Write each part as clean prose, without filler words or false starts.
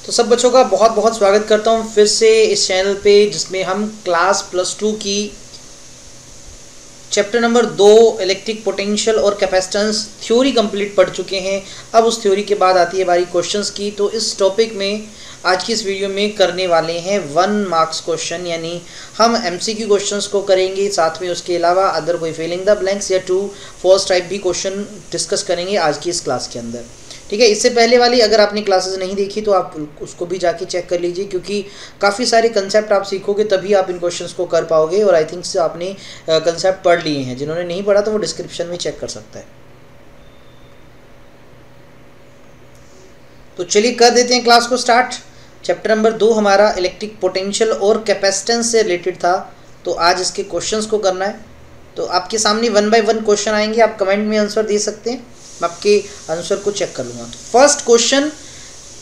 तो सब बच्चों का बहुत बहुत स्वागत करता हूँ फिर से इस चैनल पे, जिसमें हम क्लास +2 की चैप्टर नंबर 2 इलेक्ट्रिक पोटेंशियल और कैपेसिटेंस थ्योरी कंप्लीट पढ़ चुके हैं। अब उस थ्योरी के बाद आती है बारी क्वेश्चंस की। तो इस टॉपिक में आज की इस वीडियो में करने वाले हैं 1 मार्क्स क्वेश्चन, यानी हम एमसीक्यू क्वेश्चंस को करेंगे, साथ में उसके अलावा अदर कोई फिलिंग द ब्लैंक्स या ट्रू फॉल्स टाइप भी क्वेश्चन डिस्कस करेंगे आज की इस क्लास के अंदर। ठीक है, इससे पहले वाली अगर आपने क्लासेस नहीं देखी तो आप उसको भी जाके चेक कर लीजिए, क्योंकि काफ़ी सारे कंसेप्ट आप सीखोगे तभी आप इन क्वेश्चंस को कर पाओगे। और आई थिंक से आपने कंसेप्ट पढ़ लिए हैं, जिन्होंने नहीं पढ़ा तो वो डिस्क्रिप्शन में चेक कर सकता है। तो चलिए कर देते हैं क्लास को स्टार्ट। चैप्टर नंबर 2 हमारा इलेक्ट्रिक पोटेंशियल और कैपेसिटेंस से रिलेटेड था, तो आज इसके क्वेश्चंस को करना है। तो आपके सामने 1 बाय 1 क्वेश्चन आएंगे, आप कमेंट में आंसर दे सकते हैं, मैं आपके आंसर को चेक कर लूँगा। तो फर्स्ट क्वेश्चन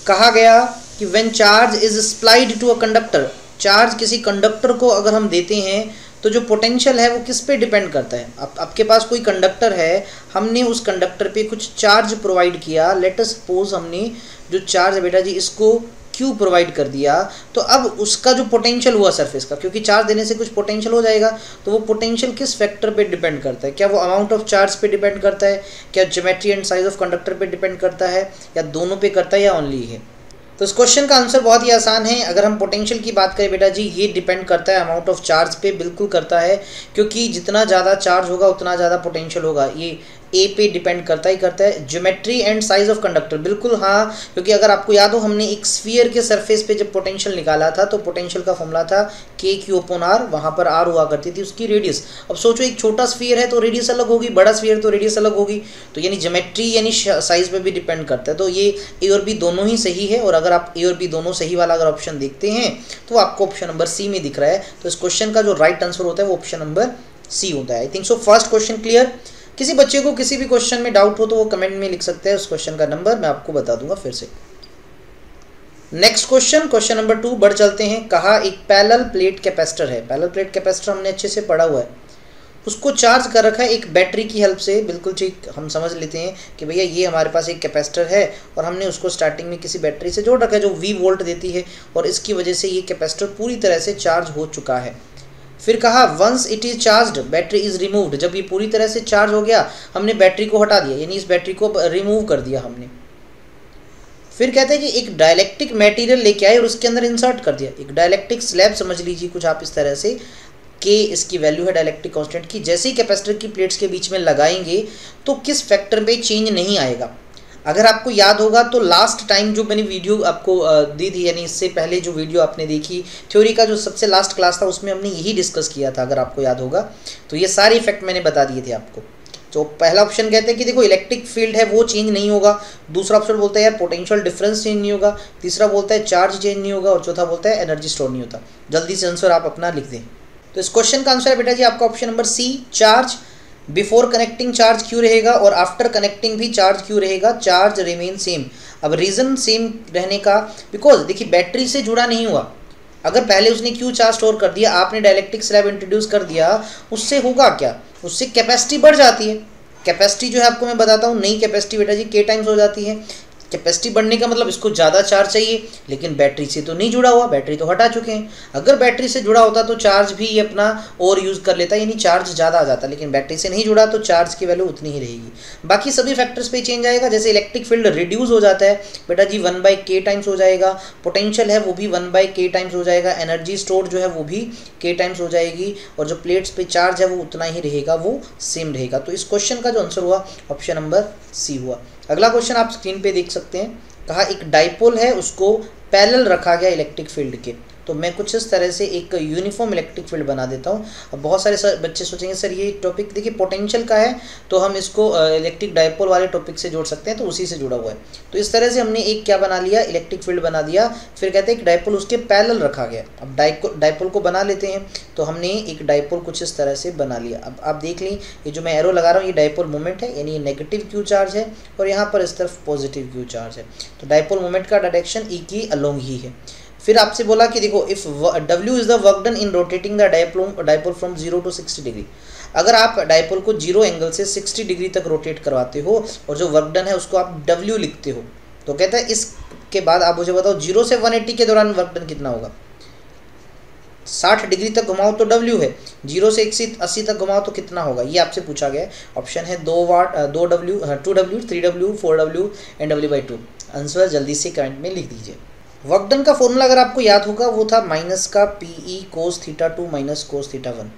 कहा गया कि when charge is supplied to a conductor, charge किसी कंडक्टर को अगर हम देते हैं तो जो पोटेंशियल है वो किस पे डिपेंड करता है। आपके पास कोई कंडक्टर है, हमने उस कंडक्टर पे कुछ चार्ज प्रोवाइड किया। लेट अस सपोज हमने जो चार्ज है बेटा जी इसको Q प्रोवाइड कर दिया, तो अब उसका जो पोटेंशियल हुआ सरफेस का, क्योंकि चार्ज देने से कुछ पोटेंशियल हो जाएगा, तो वो पोटेंशियल किस फैक्टर पे डिपेंड करता है? क्या वो अमाउंट ऑफ चार्ज पे डिपेंड करता है, क्या geometry and size of conductor पे डिपेंड करता है, या दोनों पे करता है, या ओनली है? तो इस क्वेश्चन का आंसर बहुत ही आसान है। अगर हम पोटेंशियल की बात करें बेटा जी, ये डिपेंड करता है अमाउंट ऑफ चार्ज पे, बिल्कुल करता है, क्योंकि जितना ज़्यादा चार्ज होगा उतना ज़्यादा पोटेंशियल होगा। ये ए पे डिपेंड करता ही करता है। Geometry and size of conductor, बिल्कुल हाँ, क्योंकि अगर आपको याद हो हमने एक स्फीयर के सरफेस पे जब पोटेंशियल निकाला था तो पोटेंशियल का फॉर्मूला था KQ/R, वहाँ पर R हुआ करती थी उसकी रेडियस। अब सोचो एक छोटा स्फीयर है तो रेडियस अलग होगी, बड़ा स्फीयर तो रेडियस अलग होगी, तो यानी ज्योमेट्री यानी साइज पे भी डिपेंड करता है। तो ये ए और बी दोनों ही सही है, और अगर आप ए और बी दोनों सही वाला अगर ऑप्शन देखते हैं तो आपको ऑप्शन नंबर सी में दिख रहा है। तो इस क्वेश्चन का जो राइट आंसर होता है वो ऑप्शन नंबर सी होता है। I think so first question clear. किसी बच्चे को किसी भी क्वेश्चन में डाउट हो तो वो कमेंट में लिख सकते हैं, उस क्वेश्चन का नंबर मैं आपको बता दूंगा फिर से। नेक्स्ट क्वेश्चन, क्वेश्चन नंबर 2 बढ़ चलते हैं। कहा एक पैरेलल प्लेट कैपेसिटर है, पैरेलल प्लेट कैपेसिटर हमने अच्छे से पढ़ा हुआ है, उसको चार्ज कर रखा है एक बैटरी की हेल्प से। बिल्कुल ठीक, हम समझ लेते हैं कि भैया ये हमारे पास एक कैपेसिटर है और हमने उसको स्टार्टिंग में किसी बैटरी से जोड़ रखा है जो V वोल्ट देती है, और इसकी वजह से ये कैपेसिटर पूरी तरह से चार्ज हो चुका है। फिर कहा once it is charged battery is removed, जब ये पूरी तरह से चार्ज हो गया हमने बैटरी को हटा दिया, यानी इस बैटरी को रिमूव कर दिया हमने। फिर कहते हैं कि एक डाइलेक्ट्रिक मटेरियल लेके आए और उसके अंदर इंसर्ट कर दिया, एक डाइलेक्ट्रिक स्लैब समझ लीजिए कुछ आप इस तरह से, के इसकी वैल्यू है डाइलेक्ट्रिक कांस्टेंट की। जैसे ही कैपेसिटर की प्लेट्स के बीच में लगाएंगे तो किस फैक्टर पे चेंज नहीं आएगा। अगर आपको याद होगा तो लास्ट टाइम जो मैंने वीडियो आपको दी थी, यानी इससे पहले जो वीडियो आपने देखी थ्योरी का जो सबसे लास्ट क्लास था, उसमें हमने यही डिस्कस किया था, अगर आपको याद होगा तो ये सारे इफेक्ट मैंने बता दिए थे आपको। तो पहला ऑप्शन कहते हैं कि देखो इलेक्ट्रिक फील्ड है वो चेंज नहीं होगा, दूसरा ऑप्शन बोलता है यार पोटेंशियल डिफरेंस चेंज नहीं होगा, तीसरा बोलता है चार्ज चेंज नहीं होगा, और चौथा बोलता है एनर्जी स्टोर नहीं होता। जल्दी से आंसर आप अपना लिख दें। तो इस क्वेश्चन का आंसर है बेटा जी आपका option number C, charge. Before connecting charge क्यों रहेगा और आफ्टर कनेक्टिंग भी चार्ज क्यों रहेगा? Charge remain same. अब रीज़न सेम रहने का, बिकॉज देखिए बैटरी से जुड़ा नहीं हुआ। अगर पहले उसने क्यू चार्ज स्टोर कर दिया, आपने डाइलेक्ट्रिक स्लैब इंट्रोड्यूस कर दिया, उससे होगा क्या? उससे कैपेसिटी बढ़ जाती है। कैपेसिटी जो है आपको मैं बताता हूँ, नई कैपेसिटी बेटा जी K टाइम्स हो जाती है। कैपेसिटी बढ़ने का मतलब इसको ज़्यादा चार्ज चाहिए, लेकिन बैटरी से तो नहीं जुड़ा हुआ, बैटरी तो हटा चुके हैं। अगर बैटरी से जुड़ा होता तो चार्ज भी ये अपना और यूज़ कर लेता, यानी चार्ज ज़्यादा आ जाता, लेकिन बैटरी से नहीं जुड़ा तो चार्ज की वैल्यू उतनी ही रहेगी। बाकी सभी फैक्टर्स पे चेंज आएगा। जैसे इलेक्ट्रिक फील्ड रिड्यूस हो जाता है बेटा जी 1/K टाइम्स हो जाएगा, पोटेंशियल है वो भी 1/K टाइम्स हो जाएगा, एनर्जी स्टोर जो है वो भी K टाइम्स हो जाएगी, और जो प्लेट्स पे चार्ज है वो उतना ही रहेगा, वो सेम रहेगा। तो इस क्वेश्चन का जो आंसर हुआ ऑप्शन नंबर सी हुआ। अगला क्वेश्चन आप स्क्रीन पे देख सकते हैं। कहा एक डाइपोल है उसको पैरेलल रखा गया इलेक्ट्रिक फील्ड के, तो मैं कुछ इस तरह से एक यूनिफॉर्म इलेक्ट्रिक फील्ड बना देता हूँ। अब बहुत सारे बच्चे सोचेंगे सर ये टॉपिक देखिए पोटेंशियल का है, तो हम इसको इलेक्ट्रिक डाइपोल वाले टॉपिक से जोड़ सकते हैं, तो उसी से जुड़ा हुआ है। तो इस तरह से हमने एक क्या बना लिया, इलेक्ट्रिक फील्ड बना दिया। फिर कहते हैं एक डाइपोल उसके पैरेलल रखा गया। अब डाइपोल को बना लेते हैं, तो हमने एक डाइपोल कुछ इस तरह से बना लिया। अब आप देख लें, ये जो मैं एरो लगा रहा हूँ ये डाइपोल मोमेंट है, यानी ये नेगेटिव क्यू चार्ज है, और यहाँ पर इस तरफ पॉजिटिव क्यू चार्ज है। तो डाइपोल मोमेंट का डायरेक्शन ई की अलोंग ही है। फिर आपसे बोला कि देखो if W is the work done in rotating the dipole from 0 to 60 degree. अगर आप डाइपोल को 0 एंगल से 60 डिग्री तक रोटेट करवाते हो और जो वर्क डन है उसको आप W लिखते हो, तो कहता है इस के बाद आप मुझे बताओ 0 से 180 के दौरान वर्क डन कितना होगा। 60 डिग्री तक घुमाओ तो W है, 0 से 180 तक घुमाओ तो कितना होगा, ये आपसे पूछा गया है। ऑप्शन है 2W 2W 3W 4W and W/2। Answer जल्दी से कमेंट में लिख दीजिए। वर्क डन का फॉर्मूला अगर आपको याद होगा वो था माइनस का PE cos θ2 minus cos θ1,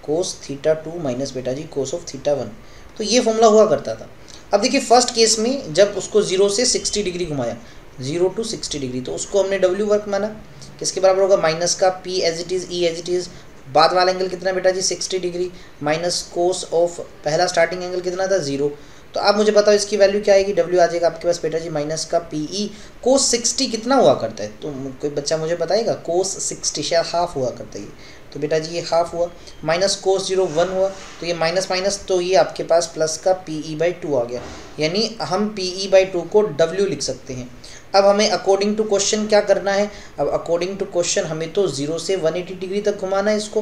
cos θ2 minus बेटा जी cos ऑफ θ1, तो ये फॉर्मूला हुआ करता था। अब देखिए फर्स्ट केस में जब उसको 0 से 60 डिग्री घुमाया, 0 to 60 डिग्री, तो उसको हमने W वर्क माना, किसके बराबर होगा माइनस का P as it is E as it is, बाद वाला एंगल कितना बेटा जी 60 डिग्री, माइनस कोस ऑफ पहला स्टार्टिंग एंगल कितना था 0। तो आप मुझे बताओ इसकी वैल्यू क्या आएगी, W आ जाएगा आपके पास बेटा जी माइनस का PE कोस 60 कितना हुआ करता है, तो कोई बच्चा मुझे बताएगा, कोस 60 शायद हाफ हुआ करता है, तो बेटा जी ये हाफ हुआ, माइनस कोस 0 1 हुआ, तो ये माइनस माइनस, तो ये आपके पास प्लस का PE/2 आ गया, यानी हम PE/2 को W लिख सकते हैं। अब हमें अकॉर्डिंग टू क्वेश्चन क्या करना है, अब अकॉर्डिंग टू क्वेश्चन हमें तो 0 से 180 डिग्री तक घुमाना है इसको,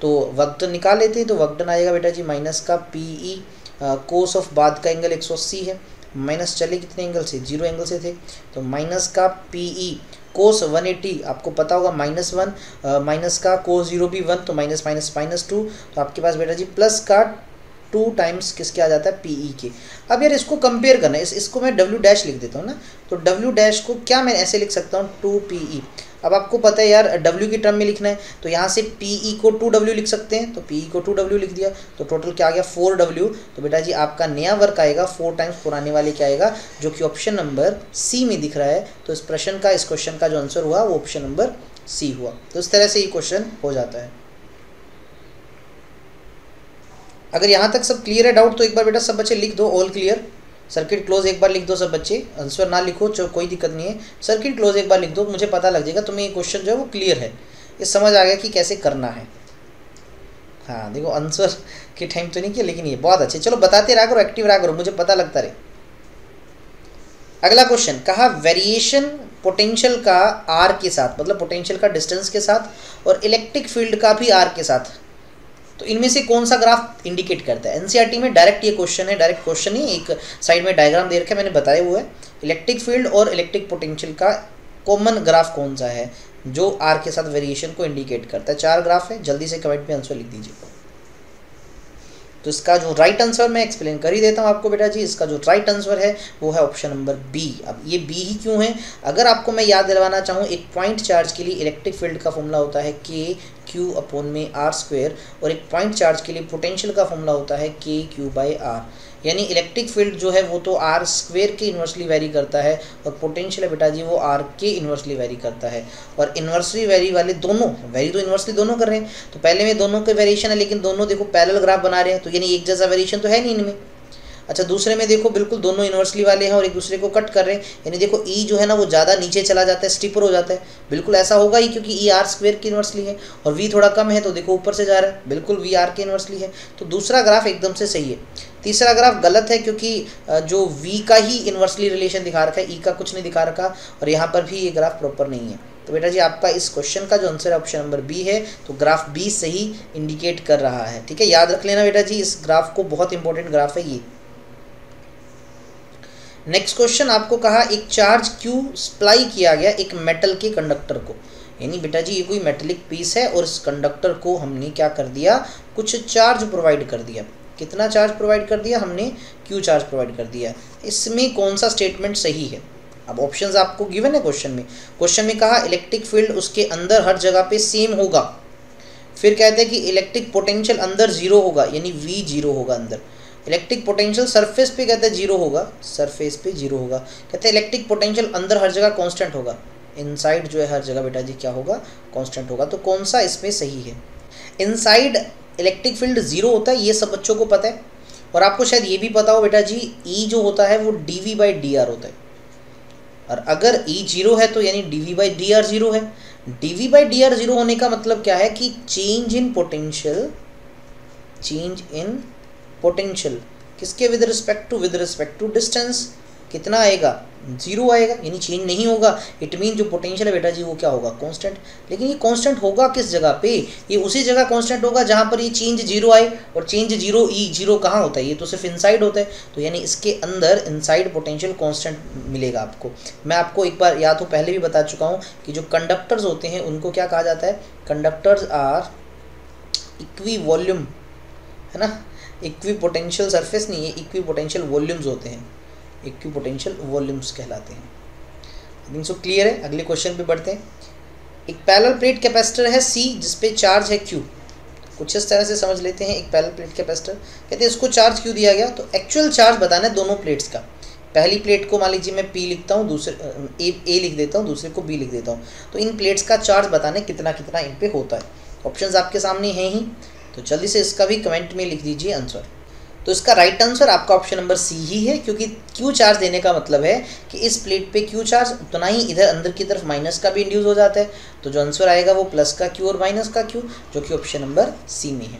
तो वक्त निकाल लेते हैं। तो वक्त आएगा बेटा जी माइनस का PE कोस ऑफ बाद का एंगल 180 है, माइनस चले कितने एंगल से 0 एंगल से थे, तो माइनस का PE कोस 180 आपको पता होगा -1, माइनस का कोस 0 भी 1, तो माइनस माइनस -2, तो आपके पास बेटा जी प्लस का 2 टाइम्स किसके आ जाता है PE के। अब यार इसको कंपेयर करना है, इसको मैं W डैश लिख देता हूँ ना, तो W डैश को क्या मैं ऐसे लिख सकता हूँ 2PE। अब आपको पता है यार W की टर्म में लिखना है, तो यहाँ से PE को 2W लिख सकते हैं, तो PE को 2W लिख दिया, तो टोटल क्या आ गया 4W। तो बेटा जी आपका नया वर्क आएगा 4 टाइम्स पुराने वाले क्या आएगा, जो कि ऑप्शन नंबर C में दिख रहा है। तो इस प्रश्न का, इस क्वेश्चन का जो आंसर हुआ वो ऑप्शन नंबर C हुआ। तो इस तरह से ये क्वेश्चन हो जाता है। अगर यहाँ तक सब क्लियर है डाउट, तो एक बार बेटा सब बच्चे लिख दो ऑल क्लियर, सर्किट क्लोज एक बार लिख दो सब बच्चे, आंसर ना लिखो तो कोई दिक्कत नहीं है, सर्किट क्लोज एक बार लिख दो, मुझे पता लग जाएगा तुम्हें ये क्वेश्चन जो है वो क्लियर है, ये समझ आ गया कि कैसे करना है। हाँ देखो आंसर के टाइम तो नहीं किया, लेकिन ये बहुत अच्छे, चलो बताते रहा करो, एक्टिव रहा करो, मुझे पता लगता रहे। अगला क्वेश्चन कहा वेरिएशन पोटेंशियल का R के साथ, मतलब पोटेंशियल का डिस्टेंस के साथ और इलेक्ट्रिक फील्ड का भी R के साथ, तो इनमें से कौन सा ग्राफ इंडिकेट करता है। एनसीईआरटी में डायरेक्ट ये क्वेश्चन है, डायरेक्ट क्वेश्चन ही, एक साइड में डायग्राम दे रखा है मैंने बताया हुआ है, इलेक्ट्रिक फील्ड और इलेक्ट्रिक पोटेंशियल का कॉमन ग्राफ कौन सा है जो R के साथ वेरिएशन को इंडिकेट करता है। 4 ग्राफ है, जल्दी से कमेंट में आंसर लिख दीजिए। तो इसका जो राइट आंसर मैं एक्सप्लेन कर ही देता हूँ आपको बेटा जी, इसका जो राइट आंसर है वो है ऑप्शन नंबर B। अब ये B ही क्यों है, अगर आपको मैं याद दिलवाना चाहूँ, एक पॉइंट चार्ज के लिए इलेक्ट्रिक फील्ड का फॉर्मूला होता है KQ/R², और एक पॉइंट चार्ज के लिए पोटेंशियल का फॉर्मूला होता है KQ/R। यानी इलेक्ट्रिक फील्ड जो है वो तो R² के इन्वर्सली वेरी करता है, और पोटेंशियल है बेटा जी वो R के इन्वर्सली वेरी करता है। और इन्वर्सली वेरी वाले दोनों, वेरी तो इन्वर्सली दोनों कर रहे हैं, तो पहले में दोनों के वेरिएशन है, लेकिन दोनों देखो पैरेलल ग्राफ बना रहे हैं, तो यानी एक जैसा वेरिएशन तो है नहीं इनमें। अच्छा दूसरे में देखो बिल्कुल दोनों इन्वर्सली वाले हैं और एक दूसरे को कट कर रहे हैं, यानी देखो E जो है ना वो ज़्यादा नीचे चला जाता है, स्टीपर हो जाता है, बिल्कुल ऐसा होगा ही क्योंकि E R² की इन्वर्सली है, और V थोड़ा कम है तो देखो ऊपर से जा रहा है, बिल्कुल V R के इन्वर्सली है। तो दूसरा ग्राफ एकदम से सही है। तीसरा ग्राफ गलत है क्योंकि जो V का ही इन्वर्सली रिलेशन दिखा रखा है, E का कुछ नहीं दिखा रखा, और यहाँ पर भी ये ग्राफ प्रॉपर नहीं है। तो बेटा जी आपका इस क्वेश्चन का जो आंसर है ऑप्शन नंबर B है, तो ग्राफ B सही इंडिकेट कर रहा है। ठीक है, याद रख लेना बेटा जी इस ग्राफ को, बहुत इंपॉर्टेंट ग्राफ है ये। नेक्स्ट क्वेश्चन आपको कहा एक चार्ज Q सप्लाई किया गया एक मेटल के कंडक्टर को, यानी बेटा जी ये कोई मेटेलिक पीस है और इस कंडक्टर को हमने क्या कर दिया, कुछ चार्ज प्रोवाइड कर दिया। कितना चार्ज प्रोवाइड कर दिया हमने, Q चार्ज प्रोवाइड कर दिया। इसमें कौन सा स्टेटमेंट सही है। अब ऑप्शंस आपको गिवन है क्वेश्चन में कहा इलेक्ट्रिक फील्ड उसके अंदर हर जगह पे सेम होगा, फिर कहते हैं कि इलेक्ट्रिक पोटेंशियल अंदर 0 होगा, यानी V 0 होगा अंदर। इलेक्ट्रिक पोटेंशियल सरफेस पे कहते हैं 0 होगा, सरफेस पे 0 होगा। कहते हैं इलेक्ट्रिक पोटेंशियल अंदर हर जगह कांस्टेंट होगा, इनसाइड जो है हर जगह बेटा जी क्या होगा, कांस्टेंट होगा। तो कौन सा इसमें सही है। इनसाइड इलेक्ट्रिक फील्ड 0 होता है, ये सब बच्चों को पता है, और आपको शायद ये भी पता हो बेटा जी E जो होता है वो dV/dr होता है, और अगर E 0 है तो यानी dV/dr 0 है। dV/dr 0 होने का मतलब क्या है कि चेंज इन पोटेंशियल किसके विद रिस्पेक्ट टू डिस्टेंस, कितना आएगा, 0 आएगा, यानी चेंज नहीं होगा। इट मीन जो पोटेंशियल है बेटा जी वो क्या होगा, कांस्टेंट। लेकिन ये कांस्टेंट होगा किस जगह पे, ये उसी जगह कांस्टेंट होगा जहाँ पर ये चेंज 0 आए। और चेंज 0 ई 0 कहाँ होता है, ये तो सिर्फ इनसाइड होता है। तो यानी इसके अंदर इनसाइड पोटेंशियल कांस्टेंट मिलेगा आपको। मैं आपको एक बार या तो पहले भी बता चुका हूँ कि जो कंडक्टर्स होते हैं उनको क्या कहा जाता है, कंडक्टर्स आर इक्वी वॉल्यूम, है ना, इक्वी पोटेंशियल सरफेस नहीं है, इक्वी पोटेंशियल वॉल्यूम्स होते हैं, इक्वी पोटेंशियल वॉल्यूम्स कहलाते हैं। आई थिंक सो क्लियर है। अगले क्वेश्चन पे बढ़ते हैं। एक पैरेलल प्लेट कैपेसिटर है C जिसपे चार्ज है Q। कुछ इस तरह से समझ लेते हैं। एक पैरेलल प्लेट कैपेसिटर, कहते हैं इसको चार्ज क्यों दिया गया, तो एक्चुअल चार्ज बताना है दोनों प्लेट्स का। पहली प्लेट को मान लीजिए मैं P लिखता हूँ, दूसरे A लिख देता हूँ, दूसरे को B लिख देता हूँ। तो इन प्लेट्स का चार्ज बताने कितना कितना इन पे होता है। ऑप्शंस आपके सामने हैं ही, तो जल्दी से इसका भी कमेंट में लिख दीजिए आंसर। तो इसका राइट आंसर आपका ऑप्शन नंबर सी ही है, क्योंकि क्यू चार्ज देने का मतलब है कि इस प्लेट पे क्यू चार्ज उतना ही इधर अंदर की तरफ माइनस का भी इंड्यूस हो जाता है। तो जो आंसर आएगा वो प्लस का क्यू और माइनस का क्यू, जो कि ऑप्शन नंबर सी में है।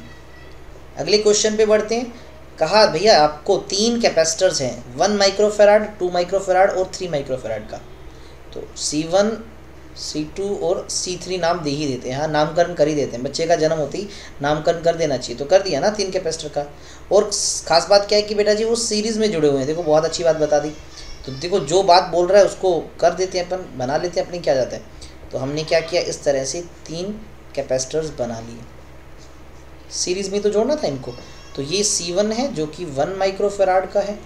अगले क्वेश्चन पे बढ़ते हैं। कहा भैया आपको 3 कैपेसिटर्स हैं, 1 माइक्रोफेराड, 2 माइक्रोफेराड और 3 माइक्रोफेराड का। तो C1 C2 और C3 नाम दे ही देते हैं। हाँ, नामकरण कर ही देते हैं, बच्चे का जन्म होते ही नामकरण कर देना चाहिए। तो कर दिया ना 3 कैपेसिटर का। और खास बात क्या है कि बेटा जी वो सीरीज़ में जुड़े हुए हैं। देखो बहुत अच्छी बात बता दी। तो देखो जो बात बोल रहा है उसको कर देते हैं अपन, बना लेते हैं अपने, क्या जाता है। तो हमने क्या किया, इस तरह से 3 कैपेसिटर्स बना लिए। सीरीज़ में तो जोड़ना था इनको। तो ये C1 है जो कि 1 माइक्रोफेराड का है,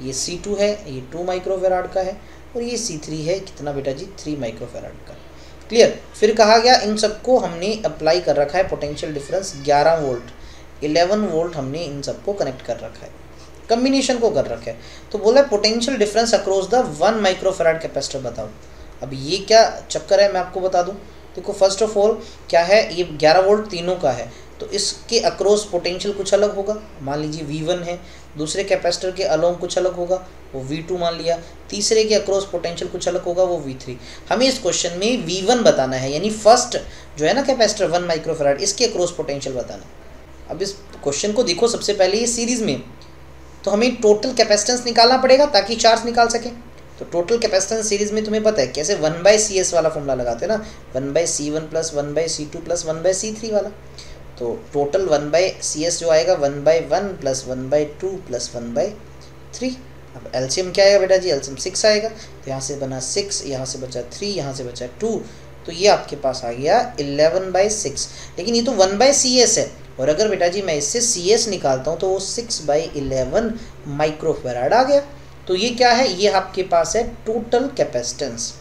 ये C2 है ये 2 माइक्रोफेराड का है, और ये C3 है कितना बेटा जी, 3 माइक्रोफेराड का। क्लियर। फिर कहा गया इन सबको हमने अप्लाई कर रखा है पोटेंशियल डिफरेंस 11 वोल्ट, 11 वोल्ट हमने इन सबको कनेक्ट कर रखा है, कम्बिनेशन को कर रखा है। तो बोला potential difference across the 1 microfarad capacitor बताओ। अब ये क्या चक्कर है मैं आपको बता दूं। देखो फर्स्ट ऑफ ऑल क्या है, ये 11 वोल्ट तीनों का है, तो इसके अक्रॉस पोटेंशियल कुछ अलग होगा। मान लीजिए V1 है, दूसरे कैपेसिटर के अलोंग कुछ अलग होगा, वो V2 मान लिया, तीसरे के अक्रॉस पोटेंशियल कुछ अलग होगा, वो V3। हमें इस क्वेश्चन में V1 बताना है, यानी फर्स्ट जो है ना कैपेसिटर 1 माइक्रोफेराड, इसके अक्रॉस पोटेंशियल बताना है। अब इस क्वेश्चन को देखो, सबसे पहले ये सीरीज में, तो हमें टोटल कैपेसिटेंस निकालना पड़ेगा ताकि चार्ज निकाल सके। तो टोटल कैपेसिटेंस सीरीज में तुम्हें पता है कैसे 1/CS वाला फॉर्मूला लगाते हैं ना, 1/C1 plus 1/C2 plus 1/C3 वाला। तो टोटल 1/CS जो आएगा 1/1 प्लस 1/2 प्लस 1/3। अब एलसीएम क्या आएगा बेटा जी, एलसीएम 6 आएगा। तो यहाँ से बना 6, यहाँ से बचा 3, यहाँ से बचा 2, तो ये आपके पास आ गया 11/6। लेकिन ये तो 1/CS है, और अगर बेटा जी मैं इससे CS निकालता हूँ तो वो 6/11 माइक्रोफेराड आ गया। तो ये क्या है, ये आपके पास है टोटल कैपेसिटेंस।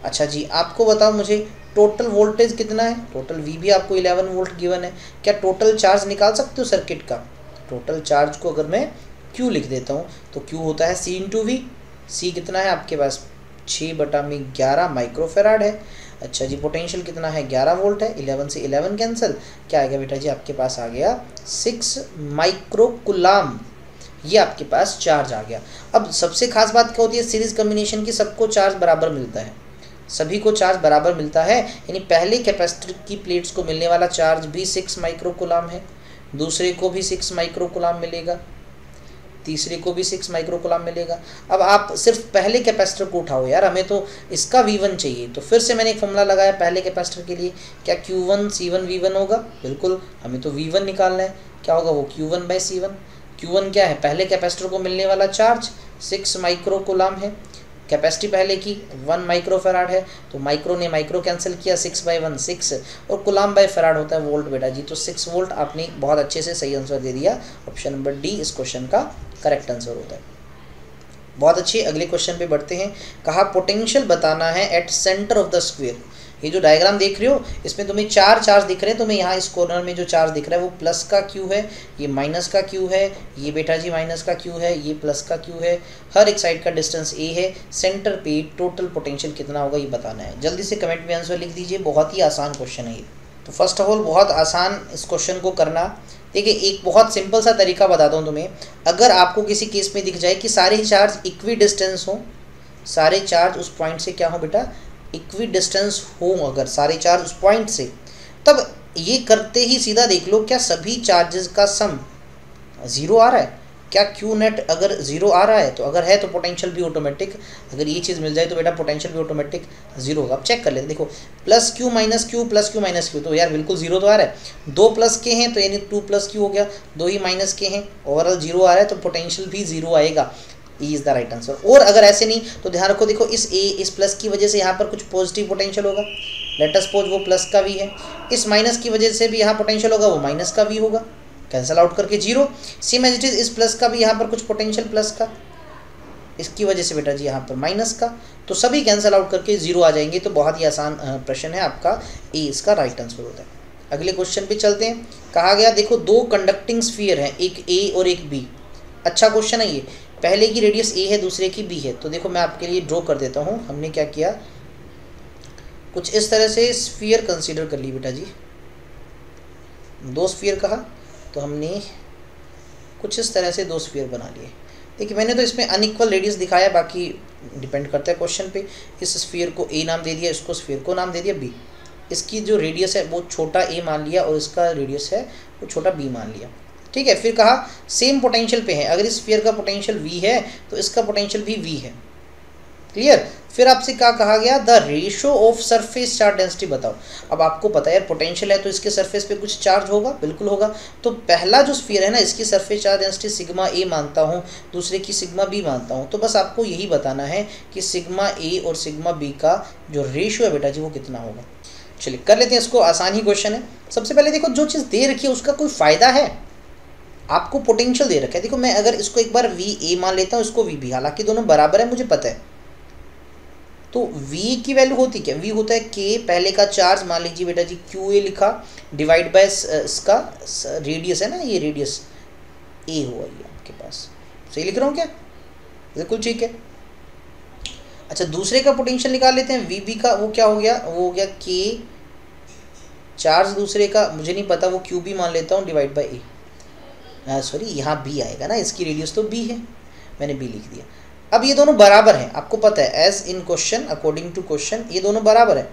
अच्छा जी आपको बताओ मुझे टोटल वोल्टेज कितना है। टोटल V भी आपको 11 वोल्ट गिवन है। क्या टोटल चार्ज निकाल सकते हो सर्किट का। टोटल चार्ज को अगर मैं Q लिख देता हूँ तो Q होता है C × V। C कितना है आपके पास, 6/11 माइक्रोफेराड है। अच्छा जी पोटेंशियल कितना है, 11 वोल्ट है, 11 से 11 कैंसिल, क्या आएगा बेटा जी आपके पास आ गया 6 माइक्रोकुलाम। ये आपके पास चार्ज आ गया। अब सबसे खास बात क्या होती है सीरीज कम्बिनेशन की, सबको चार्ज बराबर मिलता है, सभी को चार्ज बराबर मिलता है। यानी पहले कैपेसिटर की प्लेट्स को मिलने वाला चार्ज भी 6 माइक्रोकुलाम है, दूसरे को भी 6 माइक्रोकुलाम मिलेगा, तीसरे को भी 6 माइक्रोकुलाम मिलेगा। अब आप सिर्फ पहले कैपेसिटर को उठाओ यार, हमें तो इसका V1 चाहिए। तो फिर से मैंने एक फॉर्मूला लगाया पहले कैपेसिटर के लिए, क्या Q1 C1 V1 होगा, बिल्कुल हमें तो V1 निकालना है। क्या होगा वो Q1/C1। Q1 क्या है, पहले कैपेसिटर को मिलने वाला चार्ज 6 माइक्रोकुलाम है। कैपेसिटी पहले की 1 माइक्रोफेराड है, तो माइक्रो ने माइक्रो कैंसिल किया, 6/1 6, और कुलाम/फेराड होता है वोल्ट बेटा जी। तो 6 वोल्ट आपने बहुत अच्छे से सही आंसर दे दिया। ऑप्शन नंबर डी इस क्वेश्चन का करेक्ट आंसर होता है। बहुत अच्छे। अगले क्वेश्चन पे बढ़ते हैं। कहा पोटेंशियल बताना है at centre of the square. ये जो डायग्राम देख रहे हो इसमें तुम्हें 4 चार्ज दिख रहे हैं। तुम्हें यहाँ इस कॉर्नर में जो चार्ज दिख रहा है वो प्लस का क्यू है, ये माइनस का क्यू है, ये बेटा जी माइनस का क्यू है, ये प्लस का क्यू है। हर एक साइड का डिस्टेंस ए है। सेंटर पे टोटल पोटेंशियल कितना होगा ये बताना है। जल्दी से कमेंट में आंसर लिख दीजिए। बहुत ही आसान क्वेश्चन है ये। तो फर्स्ट ऑफ ऑल बहुत आसान इस क्वेश्चन को करना। देखिए एक बहुत सिंपल सा तरीका बताता हूँ तुम्हें। अगर आपको किसी केस में दिख जाए कि सारे चार्ज इक्वी डिस्टेंस हो, सारे चार्ज उस पॉइंट से क्या हो बेटा, इक्वी डिस्टेंस हो, अगर सारे चार्ज उस पॉइंट से, तब ये करते ही सीधा देख लो क्या सभी चार्जेस का सम 0 आ रहा है। क्या क्यू नेट अगर 0 आ रहा है, तो अगर है तो पोटेंशियल भी ऑटोमेटिक, अगर ये चीज़ मिल जाए तो बेटा पोटेंशियल भी ऑटोमेटिक 0 होगा। अब चेक कर लेते, देखो plus Q minus Q plus Q minus Q, तो यार बिल्कुल 0 तो आ रहा है। 2 प्लस के हैं तो यानी 2 प्लस क्यू हो गया, 2 ही माइनस के हैं, ओवरऑल 0 आ रहा है तो पोटेंशियल भी 0 आएगा। E is the right answer. और अगर ऐसे नहीं तो ध्यान रखो, देखो इस प्लस की वजह से यहाँ पर कुछ पॉजिटिव पोटेंशियल होगा, लेट अस सपोज वो प्लस का वी है। इस माइनस की वजह से भी यहाँ पोटेंशियल होगा, वो माइनस का वी होगा, कैंसल आउट करके 0। सेम एज इट इज़ इस प्लस का भी यहाँ पर कुछ पोटेंशियल प्लस का, इसकी वजह से बेटा जी यहाँ पर माइनस का, तो सभी कैंसल आउट करके 0 आ जाएंगे। तो बहुत ही आसान प्रश्न है आपका, ए इसका राइट आंसर होता है। अगले क्वेश्चन पे चलते हैं। कहा गया देखो 2 कंडक्टिंग स्फीयर हैं, एक ए और एक बी। अच्छा क्वेश्चन है ये, पहले की रेडियस ए है दूसरे की बी है। तो देखो मैं आपके लिए ड्रॉ कर देता हूँ। हमने क्या किया, कुछ इस तरह से स्फीयर कंसीडर कर ली बेटा जी, 2 स्फीयर कहा तो हमने कुछ इस तरह से 2 स्फीयर बना लिए। देखिए मैंने तो इसमें अनइक्वल रेडियस दिखाया, बाकी डिपेंड करता है क्वेश्चन पे। इस स्फीयर को ए नाम दे दिया, इसको स्फीयर को नाम दे दिया बी। इसकी जो रेडियस है वो छोटा ए मान लिया और इसका रेडियस है वो छोटा बी मान लिया, ठीक है। फिर कहा सेम पोटेंशियल पे है, अगर इस स्फीयर का पोटेंशियल v है तो इसका पोटेंशियल भी v है, क्लियर। फिर आपसे क्या कहा गया, the ratio of surface charge density बताओ। अब आपको पता है यार पोटेंशियल है तो इसके सरफेस पे कुछ चार्ज होगा, बिल्कुल होगा। तो पहला जो स्फीयर है ना, इसकी सरफेस चार्ज डेंसिटी सिग्मा ए मानता हूँ, दूसरे की सिग्मा बी मानता हूँ। तो बस आपको यही बताना है कि सिग्मा ए और सिग्मा बी का जो रेशियो है बेटा जी वो कितना होगा। चलिए कर लेते हैं इसको, आसान ही क्वेश्चन है। सबसे पहले देखो जो चीज़ दे रखी है उसका कोई फ़ायदा है, आपको पोटेंशियल दे रखा है। देखो मैं अगर इसको एक बार वी ए मान लेता हूँ, इसको वी बी, हालांकि दोनों बराबर है मुझे पता है। तो v की वैल्यू होती क्या, v होता है k, पहले का चार्ज मान लीजिए बेटा जी क्यू ए लिखा, डिवाइड बाय इसका रेडियस है ना, ये रेडियस a हुआ ये आपके पास। सही लिख रहा हूँ क्या, बिल्कुल ठीक है। अच्छा दूसरे का पोटेंशियल निकाल लेते हैं, वी बी का, वो क्या हो गया, वो हो गया k चार्ज दूसरे का, मुझे नहीं पता, वो क्यू बी मान लेता हूँ, डिवाइड बाई ए। सॉरी यहाँ b आएगा ना, इसकी रेडियस तो b है, मैंने b लिख दिया। अब ये दोनों बराबर हैं, आपको पता है as in question, according to question ये दोनों बराबर है।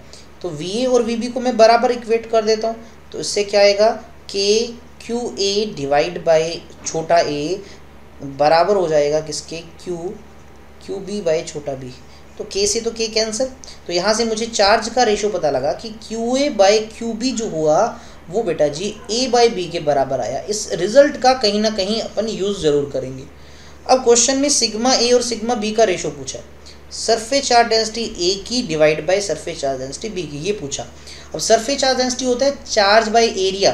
तो वी ए और वी बी को मैं बराबर इक्वेट कर देता हूँ। तो इससे क्या आएगा, के क्यू ए डिवाइड बाय छोटा ए बराबर हो जाएगा किसके, क्यू बी बाय छोटा बी। तो के से तो के कैंसिल, तो यहाँ से मुझे चार्ज का रेशो पता लगा कि Q A by Q B जो हुआ वो बेटा जी ए बाय बी के बराबर आया। इस रिजल्ट का कहीं ना कहीं अपन यूज़ ज़रूर करेंगे। अब क्वेश्चन में सिग्मा ए और सिग्मा बी का रेशो पूछा है, सरफेस चार्ज डेंसिटी ए की divide by surface charge density B की, ये पूछा। अब सरफेस चार्ज डेंसिटी होता है चार्ज बाय एरिया,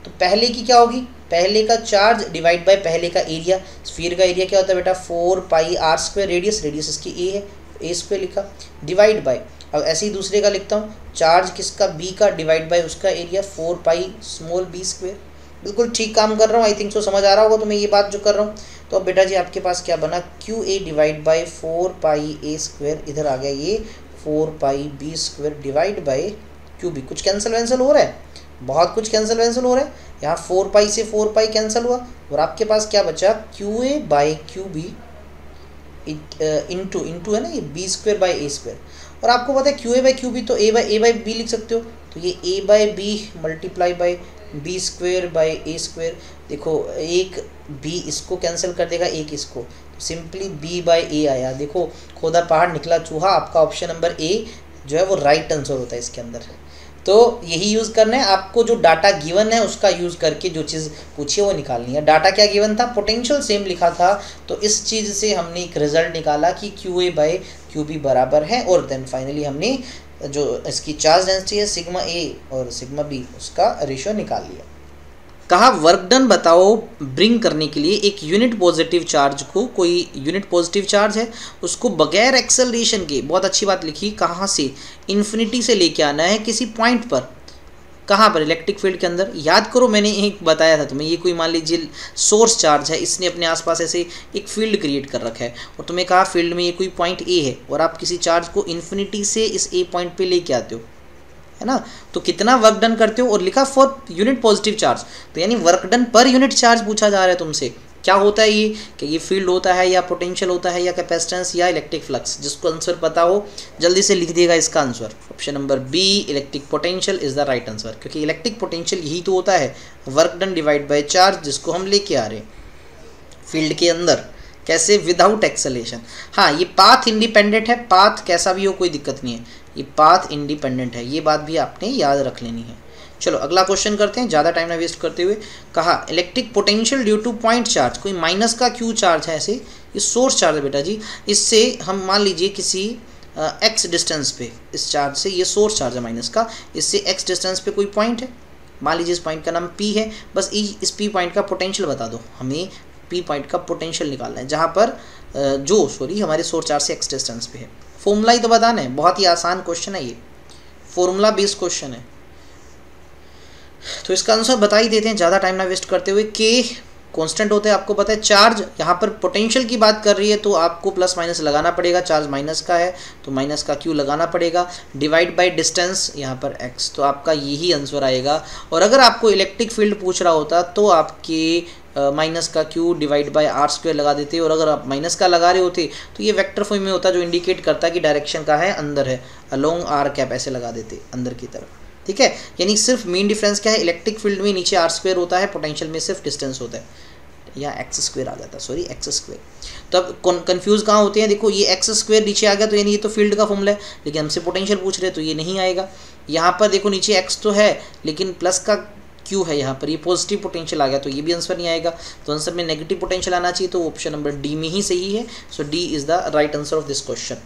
तो पहले की क्या होगी, पहले का चार्ज डिवाइड बाय पहले का एरिया। स्फीयर का एरिया क्या होता है बेटा 4 पाई आर स्क्वायर, रेडियस इसकी ए है, ए स्क्वायर लिखा, डिवाइड बाय। अब ऐसे ही दूसरे का लिखता हूँ, चार्ज किसका बी का डिवाइड बाय उसका area 4 pi small B square. बिल्कुल ठीक काम कर रहा हूँ, आई थिंक सो समझ आ रहा होगा तुम्हें ये बात जो कर रहा हूँ। तो अब बेटा जी आपके पास क्या बना, Q A divide by 4 pi A square, इधर आ गया ये 4 pi B square divide by Q B. कुछ कैंसिल वैंसिल हो रहा है, बहुत कुछ कैंसिल वैंसिल हो रहा है। यहाँ 4 पाई से 4 पाई कैंसिल हुआ और आपके पास क्या बचा, Q A by Q B into है ना ये B square by A square. और आपको पता है Q A by Q B, तो ए बाई बी लिख सकते हो, तो ये A by B multiply by B square by A square. देखो एक बी इसको कैंसिल कर देगा, एक इसको, तो सिंपली बी बाई ए आया। देखो खोदा पहाड़ निकला चूहा, आपका ऑप्शन नंबर ए जो है वो राइट आंसर होता है इसके अंदर। तो यही यूज़ करना है आपको, जो डाटा गिवन है उसका यूज़ करके जो चीज़ पूछी है वो निकालनी है। डाटा क्या गिवन था, पोटेंशियल सेम लिखा था, तो इस चीज़ से हमने एक रिजल्ट निकाला कि Q A by Q B बराबर है। और देन फाइनली हमने जो इसकी चार्ज डेंसिटी है सिग्मा ए और सिग्मा बी, उसका रेशियो निकाल लिया। कहा वर्क डन बताओ ब्रिंग करने के लिए एक यूनिट पॉजिटिव चार्ज को, कोई यूनिट पॉजिटिव चार्ज है उसको बगैर एक्सेलरेशन के, बहुत अच्छी बात लिखी, कहाँ से, इन्फिनिटी से लेके आना है किसी पॉइंट पर। कहाँ पर, इलेक्ट्रिक फील्ड के अंदर। याद करो मैंने एक बताया था तुम्हें, ये कोई मान लीजिए सोर्स चार्ज है, इसने अपने आसपास ऐसे एक फील्ड क्रिएट कर रखा है और तुम्हें कहा फील्ड में ये कोई पॉइंट ए है और आप किसी चार्ज को इन्फिनिटी से इस ए पॉइंट पे लेके आते हो, है ना। तो कितना वर्क डन करते हो और लिखा फॉर यूनिट पॉजिटिव चार्ज, तो यानी work done per unit charge पूछा जा रहा है तुमसे। क्या होता है ये, कि ये फील्ड होता है या पोटेंशियल होता है या कैपेसिटेंस या इलेक्ट्रिक फ्लक्स। जिसको आंसर पता हो जल्दी से लिख देगा इसका answer. Option number B electric potential is the right answer, क्योंकि इलेक्ट्रिक पोटेंशियल यही तो होता है work done divide by charge, जिसको हम लेके आ रहे हैं। फील्ड के अंदर। कैसे? Without acceleration. हाँ, ये पाथ इंडिपेंडेंट है, पाथ कैसा भी हो कोई दिक्कत नहीं है, ये पाथ इंडिपेंडेंट है, ये बात भी आपने याद रख लेनी है। चलो अगला क्वेश्चन करते हैं ज़्यादा टाइम ना वेस्ट करते हुए। कहा electric potential due two point charge, कोई माइनस का क्यू चार्ज है ऐसे, ये सोर्स चार्ज है बेटा जी, इससे हम मान लीजिए किसी एक्स डिस्टेंस पे, इस चार्ज से, ये सोर्स चार्ज है माइनस का, इससे एक्स डिस्टेंस पे कोई पॉइंट है, मान लीजिए इस पॉइंट का नाम पी है, बस इस पी पॉइंट का पोटेंशियल बता दो, हमें पी पॉइंट का पोटेंशियल निकालना है, जहाँ पर हमारे सोर्स चार्ज से एक्स डिस्टेंस पे है। फॉर्मूला ही तो बताना है, बहुत ही आसान क्वेश्चन है ये, फॉर्मूला बेस्ड क्वेश्चन है। तो इसका आंसर बता ही देते हैं ज़्यादा टाइम ना वेस्ट करते हुए। के कांस्टेंट होता है, आपको पता है। चार्ज यहाँ पर पोटेंशियल की बात कर रही है तो आपको प्लस माइनस लगाना पड़ेगा, चार्ज माइनस का है तो माइनस का क्यू लगाना पड़ेगा, डिवाइड बाय डिस्टेंस यहाँ पर एक्स, तो आपका यही आंसर आएगा। और अगर आपको इलेक्ट्रिक फील्ड पूछ रहा होता तो आपके माइनस का Q divide by R square लगा देते, और अगर आप माइनस का लगा रहे होते तो ये वेक्टर फॉर्म में होता जो इंडिकेट करता है कि डायरेक्शन का है, अंदर है, अलोंग आर कैप ऐसे लगा देते अंदर की तरफ, ठीक है। यानी सिर्फ मेन डिफरेंस क्या है, इलेक्ट्रिक फील्ड में नीचे आर स्क्वायर होता है, पोटेंशियल में सिर्फ डिस्टेंस होता है, या एक्स स्क्वायर आ जाता है, सॉरी एक्स स्क्वायर। तो अब कंफ्यूज कहाँ होते हैं, देखो ये एक्स स्क्वायर नीचे आ गया तो यानी ये तो फील्ड का फॉर्मूला है, लेकिन हमसे पोटेंशियल पूछ रहे हैं तो ये नहीं आएगा। यहाँ पर देखो नीचे एक्स तो है लेकिन प्लस का क्यू है, यहाँ पर ये पॉजिटिव पोटेंशियल आ गया तो ये भी आंसर नहीं आएगा, तो आंसर में नेगेटिव पोटेंशियल आना चाहिए, तो ऑप्शन नंबर डी में ही सही है। So D is the right answer of this question.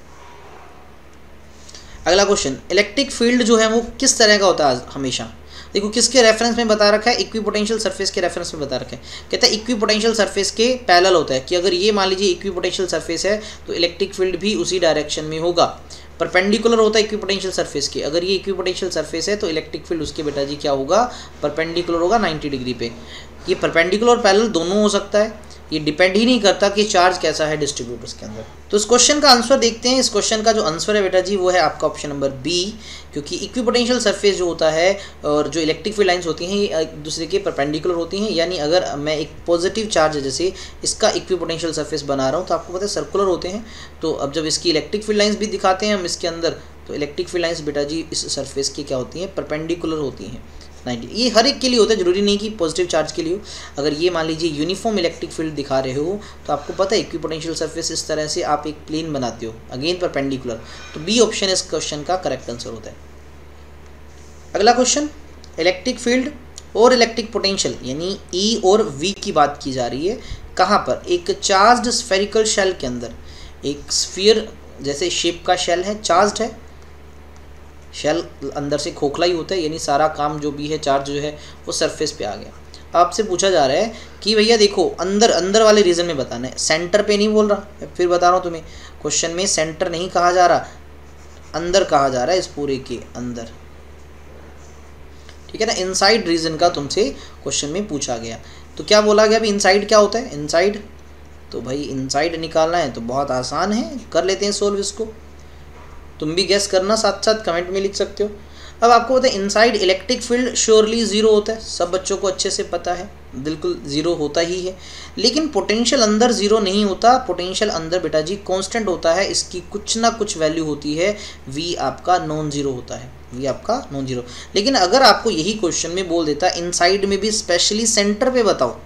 अगला क्वेश्चन, इलेक्ट्रिक फील्ड जो है वो किस तरह का होता है हमेशा, देखो किसके रेफरेंस में बता रखा है, इक्विपोटेंशियल सरफेस के रेफरेंस में बता रखा है। कहता है इक्विपोटेंशियल सरफेस के पैरेलल होता है, कि अगर ये मान लीजिए इक्विपोटेंशियल सरफेस है तो इलेक्ट्रिक फील्ड भी उसी डायरेक्शन में होगा। परपेंडिकुलर होता है इक्विपोटेंशियल सरफेस के, अगर ये इक्विपोटेंशियल सरफेस है तो इलेक्ट्रिक फील्ड उसके बेटा जी क्या होगा, परपेंडिकुलर होगा 90 डिग्री पे। ये परपेंडिकुलर और पैरेलल दोनों हो सकता है, ये डिपेंड ही नहीं करता कि चार्ज कैसा है डिस्ट्रीब्यूटर्स के अंदर। तो इस क्वेश्चन का आंसर देखते हैं। इस क्वेश्चन का जो आंसर है बेटा जी वो है आपका ऑप्शन नंबर बी, क्योंकि इक्विपोटेंशियल सरफेस जो होता है और जो इलेक्ट्रिक फील्ड लाइंस होती हैं ये एक दूसरे के परपेंडिकुलर होती हैं, यानी अगर मैं एक पॉजिटिव चार्ज है जैसे इसका इक्विपोटेंशियल सरफेस बना रहा हूँ तो आपको पता है सर्कुलर होते हैं, तो अब जब इसकी इलेक्ट्रिक फील्ड लाइंस भी दिखाते हैं हम इसके अंदर, तो इलेक्ट्रिक फील्ड लाइंस बेटा जी इस सरफेस की क्या होती हैं, परपेंडिकुलर होती हैं 90। ये हर एक के लिए होता है, जरूरी नहीं कि पॉजिटिव चार्ज के लिए हो। अगर ये मान लीजिए यूनिफॉर्म इलेक्ट्रिक फील्ड दिखा रहे हो तो आपको पता है इक्विपोटेंशियल सरफेस इस तरह से आप एक प्लेन बनाते हो, अगेन परपेंडिकुलर, तो बी ऑप्शन इस क्वेश्चन का करेक्ट आंसर होता है। अगला क्वेश्चन, इलेक्ट्रिक फील्ड और इलेक्ट्रिक पोटेंशियल यानी ई और वी की बात की जा रही है। कहाँ पर, एक चार्ज्ड स्फेरिकल शेल के अंदर, एक स्फीयर जैसे शेप का शेल है, चार्ज्ड है, शेल अंदर से खोखला ही होता है, यानी सारा काम जो भी है चार्ज जो है वो सरफेस पे आ गया। आपसे पूछा जा रहा है कि भैया देखो अंदर अंदर वाले रीजन में बताना है, सेंटर पे नहीं बोल रहा, मैं फिर बता रहा हूँ तुम्हें, क्वेश्चन में सेंटर नहीं कहा जा रहा, अंदर कहा जा रहा है, इस पूरे के अंदर, ठीक है ना। इनसाइड रीजन का तुमसे क्वेश्चन में पूछा गया, तो क्या बोला गया अभी, इनसाइड क्या होता है, इनसाइड, तो भाई इनसाइड निकालना है तो बहुत आसान है, कर लेते हैं सोल्व इसको। तुम भी गैस करना, साथ साथ कमेंट में लिख सकते हो। अब आपको पता है inside electric field surely zero होता है, सब बच्चों को अच्छे से पता है, बिल्कुल ज़ीरो होता ही है। लेकिन पोटेंशियल अंदर ज़ीरो नहीं होता, पोटेंशियल अंदर बेटा जी कांस्टेंट होता है, इसकी कुछ ना कुछ वैल्यू होती है, वी आपका नॉन ज़ीरो होता है, वी आपका नॉन ज़ीरो। लेकिन अगर आपको यही क्वेश्चन में बोल देता इनसाइड में भी स्पेशली सेंटर पे बताओ,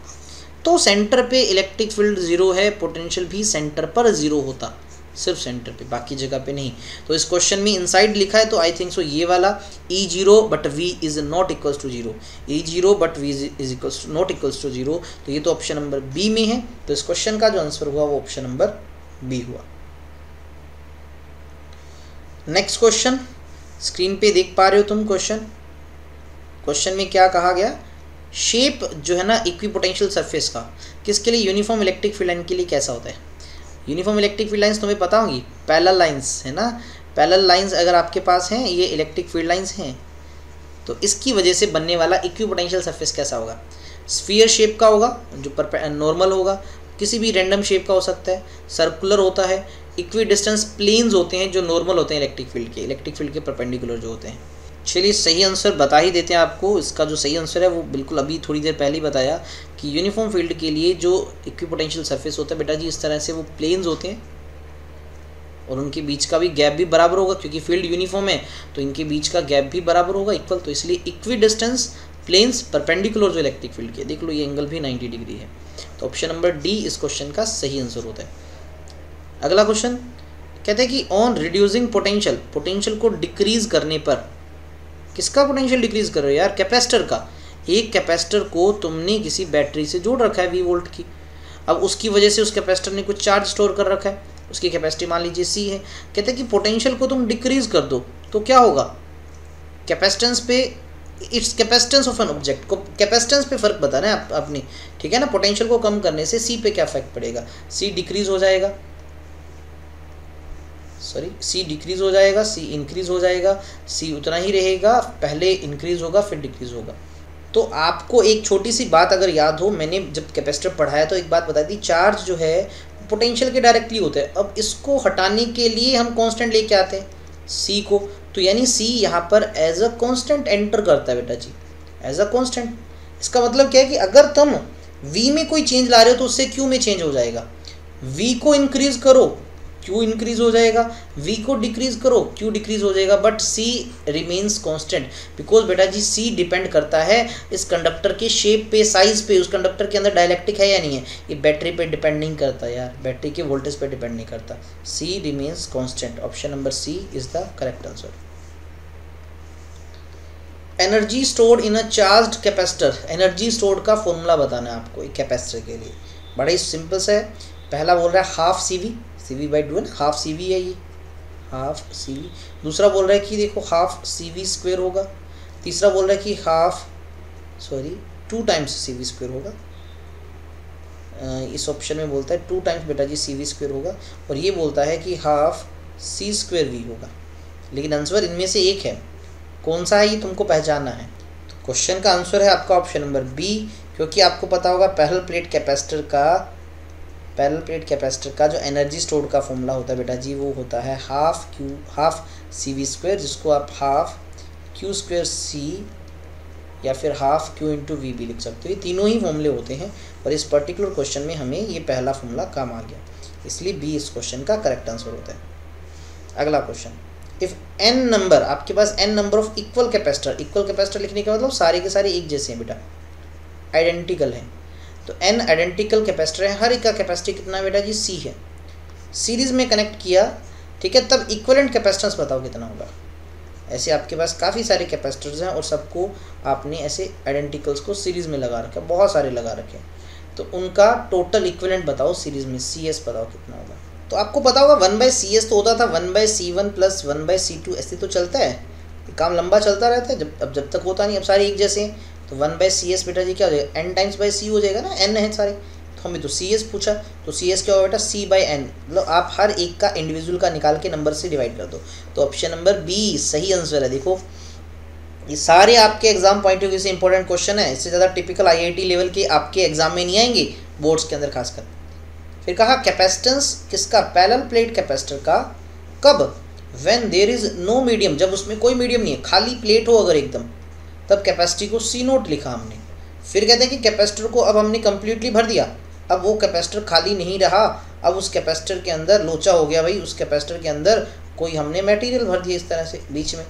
तो सेंटर पे इलेक्ट्रिक फील्ड ज़ीरो है, पोटेंशियल भी सेंटर पर ज़ीरो होता, सिर्फ सेंटर पे, बाकी जगह पे नहीं। तो इस क्वेश्चन में इनसाइड लिखा है तो आई थिंक सो ये वाला E zero but V is not equals to zero, E zero but V is equals not equals to zero, तो ये तो ऑप्शन नंबर बी में है। तो इस क्वेश्चन का जो आंसर हुआ वो ऑप्शन नंबर बी हुआ। नेक्स्ट क्वेश्चन स्क्रीन पे देख पा रहे हो तुम, क्वेश्चन में क्या कहा गया, शेप जो है ना इक्विपोटेंशियल सरफेस का किसके लिए, यूनिफॉर्म इलेक्ट्रिक फील्ड लाइन के लिए कैसा होता है। यूनिफॉर्म इलेक्ट्रिक फील्ड लाइंस तुम्हें पता होंगी, पैरेलल लाइंस है ना, पैरेलल लाइंस अगर आपके पास हैं, ये इलेक्ट्रिक फील्ड लाइंस हैं, तो इसकी वजह से बनने वाला इक्विपोटेंशियल सरफेस कैसा होगा, स्फीयर शेप का होगा, जो नॉर्मल होगा, किसी भी रैंडम शेप का हो सकता है, सर्कुलर होता है, इक्वी डिस्टेंस प्लेन्स होते हैं जो नॉर्मल होते हैं इलेक्ट्रिक फील्ड के परपेंडिकुलर जो होते हैं। चलिए सही आंसर बता ही देते हैं आपको। इसका जो सही आंसर है वो बिल्कुल अभी थोड़ी देर पहले ही बताया कि यूनिफॉर्म फील्ड के लिए जो इक्विपोटेंशियल सरफेस होता है बेटा जी इस तरह से वो प्लेन्स होते हैं और उनके बीच का भी गैप भी बराबर होगा, क्योंकि फील्ड यूनिफॉर्म है तो इनके बीच का गैप भी बराबर होगा, इक्वल, तो इसलिए इक्वी डिस्टेंस प्लेन्स परपेंडिकुलर जो इलेक्ट्रिक फील्ड के, देख लो ये एंगल भी 90 डिग्री है। तो तो ऑप्शन नंबर डी इस क्वेश्चन का सही आंसर होता है। अगला क्वेश्चन कहते हैं कि ऑन रिड्यूसिंग पोटेंशियल, पोटेंशियल को डिक्रीज करने पर, किसका पोटेंशियल डिक्रीज कर रहे हो यार? कैपेसिटर का। एक कैपेसिटर को तुमने किसी बैटरी से जोड़ रखा है 20 वोल्ट की, अब उसकी वजह से उस कैपेसिटर ने कुछ चार्ज स्टोर कर रखा है, उसकी कैपेसिटी मान लीजिए सी है। कहते हैं कि पोटेंशियल को तुम डिक्रीज कर दो तो क्या होगा? कैपेसिटेंस पे, it's capacitance of an object को, कैपेसिटेंस पे फर्क बताना है अपनी, ठीक है ना। पोटेंशियल को कम करने से सी पे क्या इफेक्ट पड़ेगा? सी डिक्रीज हो जाएगा, सॉरी सी डिक्रीज हो जाएगा, सी इंक्रीज हो जाएगा, सी उतना ही रहेगा, पहले इंक्रीज होगा फिर डिक्रीज होगा। तो आपको एक छोटी सी बात अगर याद हो, मैंने जब कैपेसिटर पढ़ाया तो एक बात बताई थी, चार्ज जो है पोटेंशियल के डायरेक्टली होते हैं। अब इसको हटाने के लिए हम कांस्टेंट लेके आते हैं सी को, तो यानी सी यहाँ पर एज अ कांस्टेंट एंटर करता है बेटा जी, एज अ कांस्टेंट। इसका मतलब क्या है कि अगर तुम v में कोई चेंज ला रहे हो तो उससे q में चेंज हो जाएगा। v को इंक्रीज करो q इंक्रीज हो जाएगा, v को डिक्रीज करो q डिक्रीज हो जाएगा, but c remains constant because बेटा जी c डिपेंड करता है इस कंडक्टर के शेप पे, साइज पे, उस कंडक्टर के अंदर डाइलेक्ट्रिक है या नहीं है। ये बैटरी पे डिपेंड नहीं करता यार, बैटरी के वोल्टेज पे डिपेंड नहीं करता। c remains constant, option number c is the correct answer. Energy stored in a charged capacitor, energy stored का फॉर्मूला बताना है आपको एक कैपेसिटर के लिए, बड़ा ही सिंपल सा है। पहला बोल रहा है half C V by two है ना, हाफ सी वी है ये, हाफ सी वी। दूसरा बोल रहा है कि देखो हाफ सी वी स्क्वेयर होगा। तीसरा बोल रहा है कि two times C V square होगा। इस ऑप्शन में बोलता है 2 टाइम्स बेटा जी सी वी स्क्वेयर होगा, और ये बोलता है कि हाफ सी स्क्वेयर वी होगा। लेकिन आंसर इनमें से एक है, कौन सा है ये तुमको पहचानना है। तो क्वेश्चन का आंसर है आपका ऑप्शन नंबर बी, क्योंकि आपको पता होगा पैरेलल प्लेट कैपेसिटर का जो एनर्जी स्टोर्ड का फॉर्मूला होता है बेटा जी, वो होता है हाफ सी वी स्क्वेयर, जिसको आप हाफ क्यू स्क्वेयर सी या फिर हाफ क्यू इंटू वी भी लिख सकते हो। ये तीनों ही फॉर्मूले होते हैं, और इस पर्टिकुलर क्वेश्चन में हमें ये पहला फॉर्मूला काम आ गया, इसलिए बी इस क्वेश्चन का करेक्ट आंसर होता है। अगला क्वेश्चन, इफ़ n नंबर, आपके पास n number of equal capacitor लिखने का मतलब सारे के सारे एक जैसे हैं बेटा, आइडेंटिकल हैं। तो n आइडेंटिकल कैपेसिटर है, हर एक का कैपेसिटी कितना बेटा जी c है। सीरीज में कनेक्ट किया, ठीक है, तब इक्विवेलेंट कैपेसिटेंस बताओ कितना होगा। ऐसे आपके पास काफ़ी सारे कैपेसिटर्स हैं और सबको आपने ऐसे आइडेंटिकल्स को सीरीज़ में लगा रखा है, बहुत सारे लगा रखे हैं, तो उनका टोटल इक्विवेलेंट बताओ सीरीज़ में, CS बताओ कितना होगा। तो आपको पता होगा 1/CS तो होता था 1/C1 प्लस 1/C2, ऐसे तो चलता है, काम लंबा चलता रहता है, जब तक होता नहीं। अब सारे एक जैसे हैं तो 1/CS बेटा जी क्या हो जाएगा, n टाइम्स बाई C हो जाएगा ना, n है सारे, तो हमें तो CS पूछा, तो CS क्या होगा बेटा C/n, मतलब आप हर एक का इंडिविजुअल का निकाल के नंबर से डिवाइड कर दो। तो ऑप्शन नंबर बी सही आंसर है। देखो ये सारे आपके एग्जाम पॉइंट ऑफ व्यू से इंपॉर्टेंट क्वेश्चन है, इससे ज़्यादा टिपिकल IIT लेवल के आपके एग्जाम में नहीं आएंगे, बोर्ड्स के अंदर खासकर। फिर कहा कैपेसिटेंस किसका, पैरेलल प्लेट कैपेसिटर का, कब, when there is no medium, जब उसमें कोई मीडियम नहीं है, खाली प्लेट हो अगर एकदम, तब कैपेसिटी को C0 लिखा हमने। फिर कहते हैं कि कैपेसिटर को अब हमने कंप्लीटली भर दिया, अब वो कैपेसिटर खाली नहीं रहा, अब उस कैपेसिटर के अंदर लोचा हो गया भाई, उस कैपेसिटर के अंदर कोई हमने मटेरियल भर दिया इस तरह से बीच में।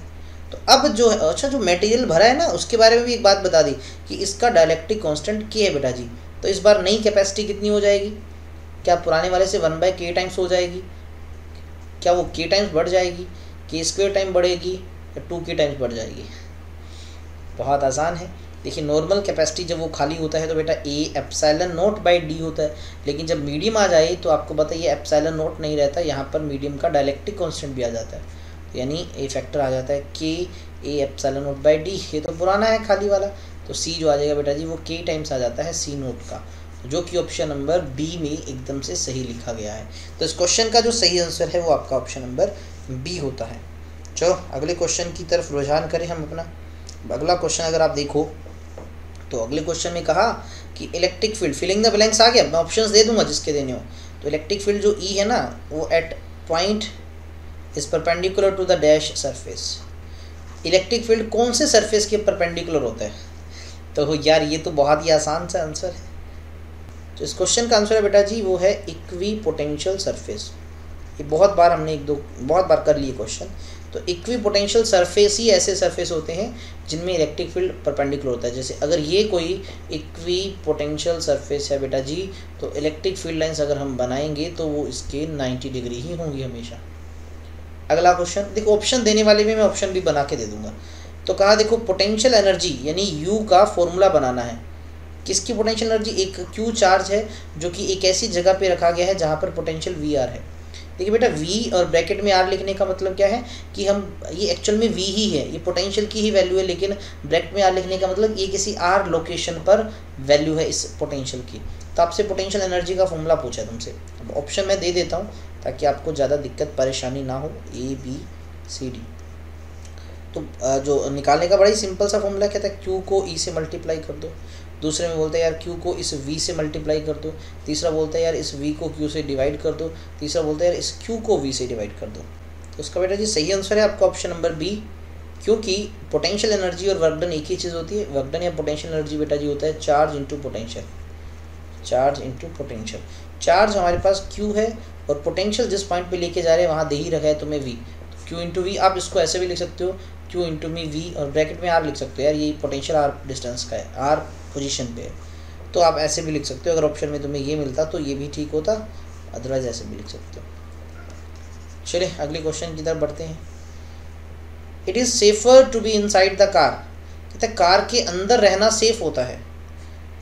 तो अब जो है, अच्छा जो मटेरियल भरा है ना, उसके बारे में भी एक बात बता दी कि इसका डाइलेक्ट्रिक कांस्टेंट K है बेटा जी। तो इस बार नई कैपेसिटी कितनी हो जाएगी, क्या पुराने वाले से 1/K टाइम्स हो जाएगी, क्या वो K टाइम्स बढ़ जाएगी, K² टाइम बढ़ेगी, या 2K टाइम्स बढ़ जाएगी। बहुत आसान है। देखिए नॉर्मल कैपेसिटी जब वो खाली होता है तो बेटा A ε0/d होता है, लेकिन जब मीडियम आ जाए तो आपको बताइए ε0 नहीं रहता, यहाँ पर मीडियम का डाइलेक्ट्रिक कांस्टेंट भी आ जाता है, यानी ए फैक्टर आ जाता है K A ε0/d। ये तो पुराना है खाली वाला, तो C जो आ जाएगा बेटा जी वो K टाइम्स आ जाता है C0 का, जो कि ऑप्शन नंबर बी में एकदम से सही लिखा गया है। तो इस क्वेश्चन का जो सही आंसर है वो आपका ऑप्शन नंबर बी होता है। चलो अगले क्वेश्चन की तरफ रुझान करें हम अपना। अगला क्वेश्चन अगर आप देखो तो अगले क्वेश्चन में कहा कि electric field, filling the blanks आ गया, मैं ऑप्शंस दे दूंगा जिसके देने हो। तो इलेक्ट्रिक फील्ड जो E है ना, वो at point is perpendicular to the dash surface. Electric field कौन से सरफेस के परपेंडिकुलर होता है, तो यार ये तो बहुत ही आसान सा आंसर है। तो इस क्वेश्चन का आंसर है बेटा जी वो है इक्वी पोटेंशियल सरफेस। ये बहुत बार हमने बहुत बार कर लिए क्वेश्चन। तो इक्वी पोटेंशियल सरफेस ही ऐसे सरफेस होते हैं जिनमें इलेक्ट्रिक फील्ड परपेंडिकुलर होता है। जैसे अगर ये कोई इक्वी पोटेंशियल सरफेस है बेटा जी, तो इलेक्ट्रिक फील्ड लाइंस अगर हम बनाएंगे तो वो इसके 90 डिग्री ही होंगी हमेशा। अगला क्वेश्चन देखो, ऑप्शन देने वाले में मैं ऑप्शन भी बना के दे दूंगा। तो कहा देखो पोटेंशियल एनर्जी यानी यू का फॉर्मूला बनाना है। किसकी पोटेंशियल एनर्जी? एक क्यू चार्ज है जो कि एक ऐसी जगह पे रखा गया है जहाँ पर पोटेंशियल वी आर है। देखिए बेटा, वी और ब्रैकेट में आर लिखने का मतलब क्या है कि हम ये एक्चुअल में वी ही है, ये पोटेंशियल की ही वैल्यू है, लेकिन ब्रैकेट में आर लिखने का मतलब ये किसी आर लोकेशन पर वैल्यू है इस पोटेंशियल की। तो आपसे पोटेंशियल एनर्जी का फॉर्मूला पूछा है तुमसे। अब ऑप्शन मैं दे देता हूँ ताकि आपको ज़्यादा दिक्कत परेशानी ना हो। A B C D. तो जो निकालने का बड़ा ही सिंपल सा फॉर्मूला कहता है क्यू को ई से मल्टीप्लाई कर दो। दूसरे में बोलते हैं यार क्यू को इस वी से मल्टीप्लाई कर दो। तीसरा बोलता है यार इस वी को क्यू से डिवाइड कर दो। तीसरा बोलता है यार इस क्यू को वी से डिवाइड कर दो। तो उसका बेटा जी सही आंसर है आपका ऑप्शन नंबर बी, क्योंकि पोटेंशियल एनर्जी और वर्क डन एक ही चीज़ होती है। वर्क डन या पोटेंशियल एनर्जी बेटा जी होता है charge into potential. Charge into potential. Charge हमारे पास क्यू है और पोटेंशियल जिस पॉइंट पे लेके जा रहे हैं वहाँ दे ही रखा है तुम्हें वी, क्यू इंटू वी। आप इसको ऐसे भी लिख सकते हो क्यू इंटू मी वी, और ब्रैकेट में आर लिख सकते हो। यार ये पोटेंशियल आर डिस्टेंस का है, आर पोजीशन पे है, तो आप ऐसे भी लिख सकते हो। अगर ऑप्शन में तुम्हें ये मिलता तो ये भी ठीक होता, अदरवाइज ऐसे भी लिख सकते हो। चलिए अगले क्वेश्चन की तरफ बढ़ते हैं। It is safer to be inside the car. कहते हैं कार के अंदर रहना सेफ होता है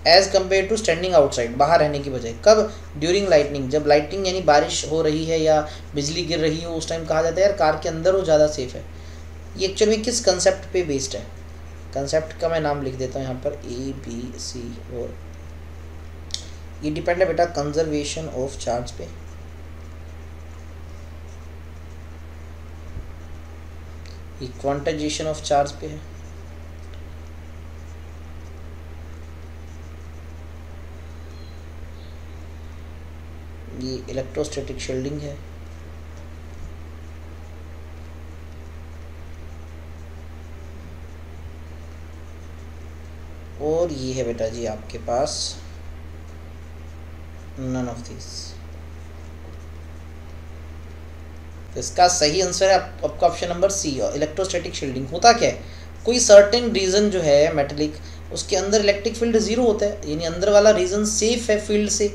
as compared to standing outside, बाहर रहने की बजाय। कब? ड्यूरिंग लाइटनिंग, जब लाइटनिंग यानी बारिश हो रही है या बिजली गिर रही हो उस टाइम कहा जाता है यार कार के अंदर वो ज़्यादा सेफ है। ये एक्चुअल में किस कंसेप्ट पे बेस्ड है? कंसेप्ट का मैं नाम लिख देता हूँ यहाँ पर ए बी सी, और ये डिपेंड है बेटा कंजर्वेशन ऑफ चार्ज पे। ये क्वांटाइजेशन ऑफ चार्ज पे है। ये इलेक्ट्रोस्टैटिक शील्डिंग है। और ये है बेटा जी आपके पास नन ऑफ दिस। इसका सही आंसर है आपका option number C. Electrostatic shielding होता क्या है, कोई सर्टेन रीजन जो है मेटेलिक उसके अंदर इलेक्ट्रिक फील्ड जीरो होता है, यानी अंदर वाला रीजन सेफ है फील्ड से,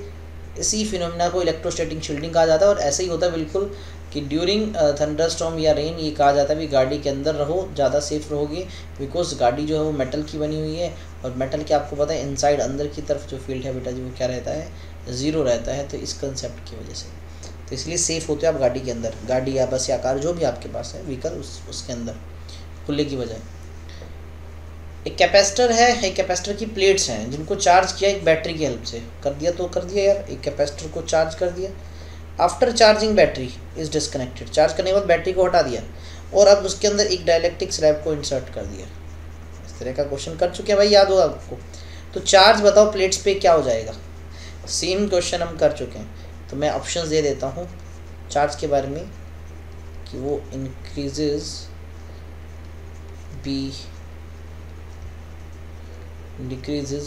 इसी फिनोमिना को इलेक्ट्रोस्टैटिक शील्डिंग कहा जाता है। और ऐसे ही होता है बिल्कुल कि ड्यूरिंग थंडरस्टॉर्म या रेन ये कहा जाता है भी गाड़ी के अंदर रहो, ज़्यादा सेफ रहोगे, बिकॉज गाड़ी जो है वो मेटल की बनी हुई है, और मेटल के आपको पता है इनसाइड अंदर की तरफ जो फील्ड है बेटा जी वो क्या रहता है, ज़ीरो रहता है। तो इस कंसेप्ट की वजह से तो इसलिए सेफ़ होते हो आप गाड़ी के अंदर, गाड़ी या बस या कार जो भी आपके पास है व्हीकल उसके अंदर खुले की बजाय। एक कैपेसिटर है, एक कैपेसिटर की प्लेट्स हैं जिनको चार्ज किया एक बैटरी की हेल्प से, कर दिया तो कर दिया यार, एक कैपेसिटर को चार्ज कर दिया। After charging battery is disconnected, charge करने के बाद बैटरी को हटा दिया और अब उसके अंदर एक डाइलेक्ट्रिक स्लैब को इंसर्ट कर दिया। इस तरह का क्वेश्चन कर चुके हैं भाई, याद होगा आपको। तो चार्ज बताओ प्लेट्स पे क्या हो जाएगा, सेम क्वेश्चन हम कर चुके हैं। तो मैं ऑप्शंस दे देता हूँ चार्ज के बारे में कि वो increases, B decreases,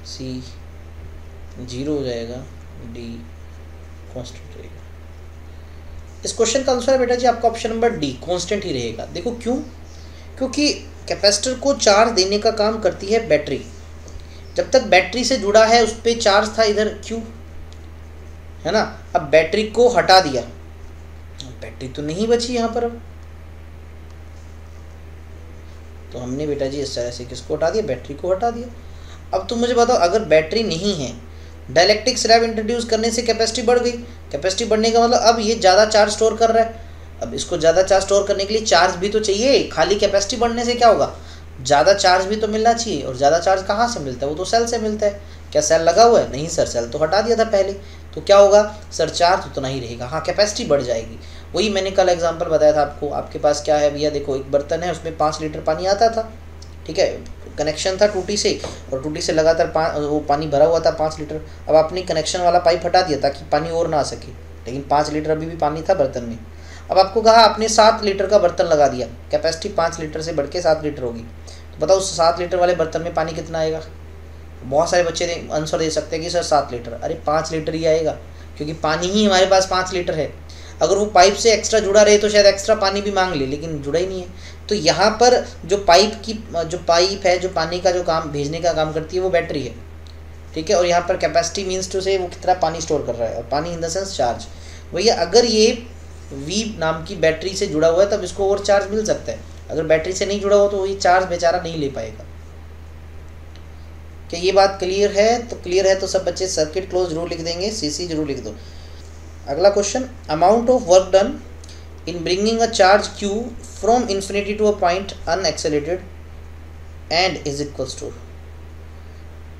C zero हो जाएगा, डी कांस्टेंट रहेगा। इस क्वेश्चन का आंसर है बेटा जी आपका ऑप्शन नंबर डी, कांस्टेंट ही रहेगा। देखो क्यों, क्योंकि कैपेसिटर को चार्ज देने का काम करती है बैटरी। जब तक बैटरी से जुड़ा है उस पर चार्ज था इधर क्यू, है ना। अब बैटरी को हटा दिया, बैटरी तो नहीं बची यहाँ पर अब, तो हमने बेटा जी इस तरह से किसको हटा दिया, बैटरी को हटा दिया। अब तुम मुझे बताओ अगर बैटरी नहीं है, डाइलेक्ट्रिक स्लैब इंट्रोड्यूस करने से कैपेसिटी बढ़ गई, कैपेसिटी बढ़ने का मतलब अब ये ज़्यादा चार्ज स्टोर कर रहा है। अब इसको ज़्यादा चार्ज स्टोर करने के लिए चार्ज भी तो चाहिए, खाली कैपेसिटी बढ़ने से क्या होगा, ज़्यादा चार्ज भी तो मिलना चाहिए। और ज़्यादा चार्ज कहाँ से मिलता है, वो तो सेल से मिलता है। क्या सेल लगा हुआ है? नहीं सर, सेल तो हटा दिया था पहले, तो क्या होगा सर, चार्ज उतना ही रहेगा, हाँ कैपेसिटी बढ़ जाएगी। वही मैंने कल एग्जांपल बताया था आपको, आपके पास क्या है भैया, देखो एक बर्तन है उसमें 5 लीटर पानी आता था, ठीक है, कनेक्शन था टूटी से, और टूटी से लगातार वो पानी भरा हुआ था 5 लीटर। अब आपने कनेक्शन वाला पाइप हटा दिया ताकि पानी और ना आ सके, लेकिन 5 लीटर अभी भी पानी था बर्तन में। अब आपको कहा आपने 7 लीटर का बर्तन लगा दिया, कैपेसिटी 5 लीटर से बढ़ के 7 लीटर होगी, तो बताओ उस 7 लीटर वाले बर्तन में पानी कितना आएगा। बहुत सारे बच्चे आंसर दे सकते हैं कि सर 7 लीटर, अरे 5 लीटर ही आएगा, क्योंकि पानी ही हमारे पास 5 लीटर है। अगर वो पाइप से एक्स्ट्रा जुड़ा रहे तो शायद एक्स्ट्रा पानी भी मांग ले, लेकिन जुड़ा ही नहीं है। तो यहाँ पर जो पाइप है जो पानी का जो काम भेजने का काम करती है वो बैटरी है, ठीक है। और यहाँ पर कैपेसिटी मीन्स टू से वो कितना पानी स्टोर कर रहा है, और पानी इन द सेंस चार्ज। भैया अगर ये V नाम की बैटरी से जुड़ा हुआ है तब इसको और चार्ज मिल सकता है, अगर बैटरी से नहीं जुड़ा हो तो ये चार्ज बेचारा नहीं ले पाएगा। क्या ये बात क्लियर है? तो क्लियर है तो सब बच्चे सर्किट क्लोज जरूर लिख देंगे, CC जरूर लिख दो। अगला question, amount of work done in bringing a charge Q from infinity to a point unaccelerated and is equals to.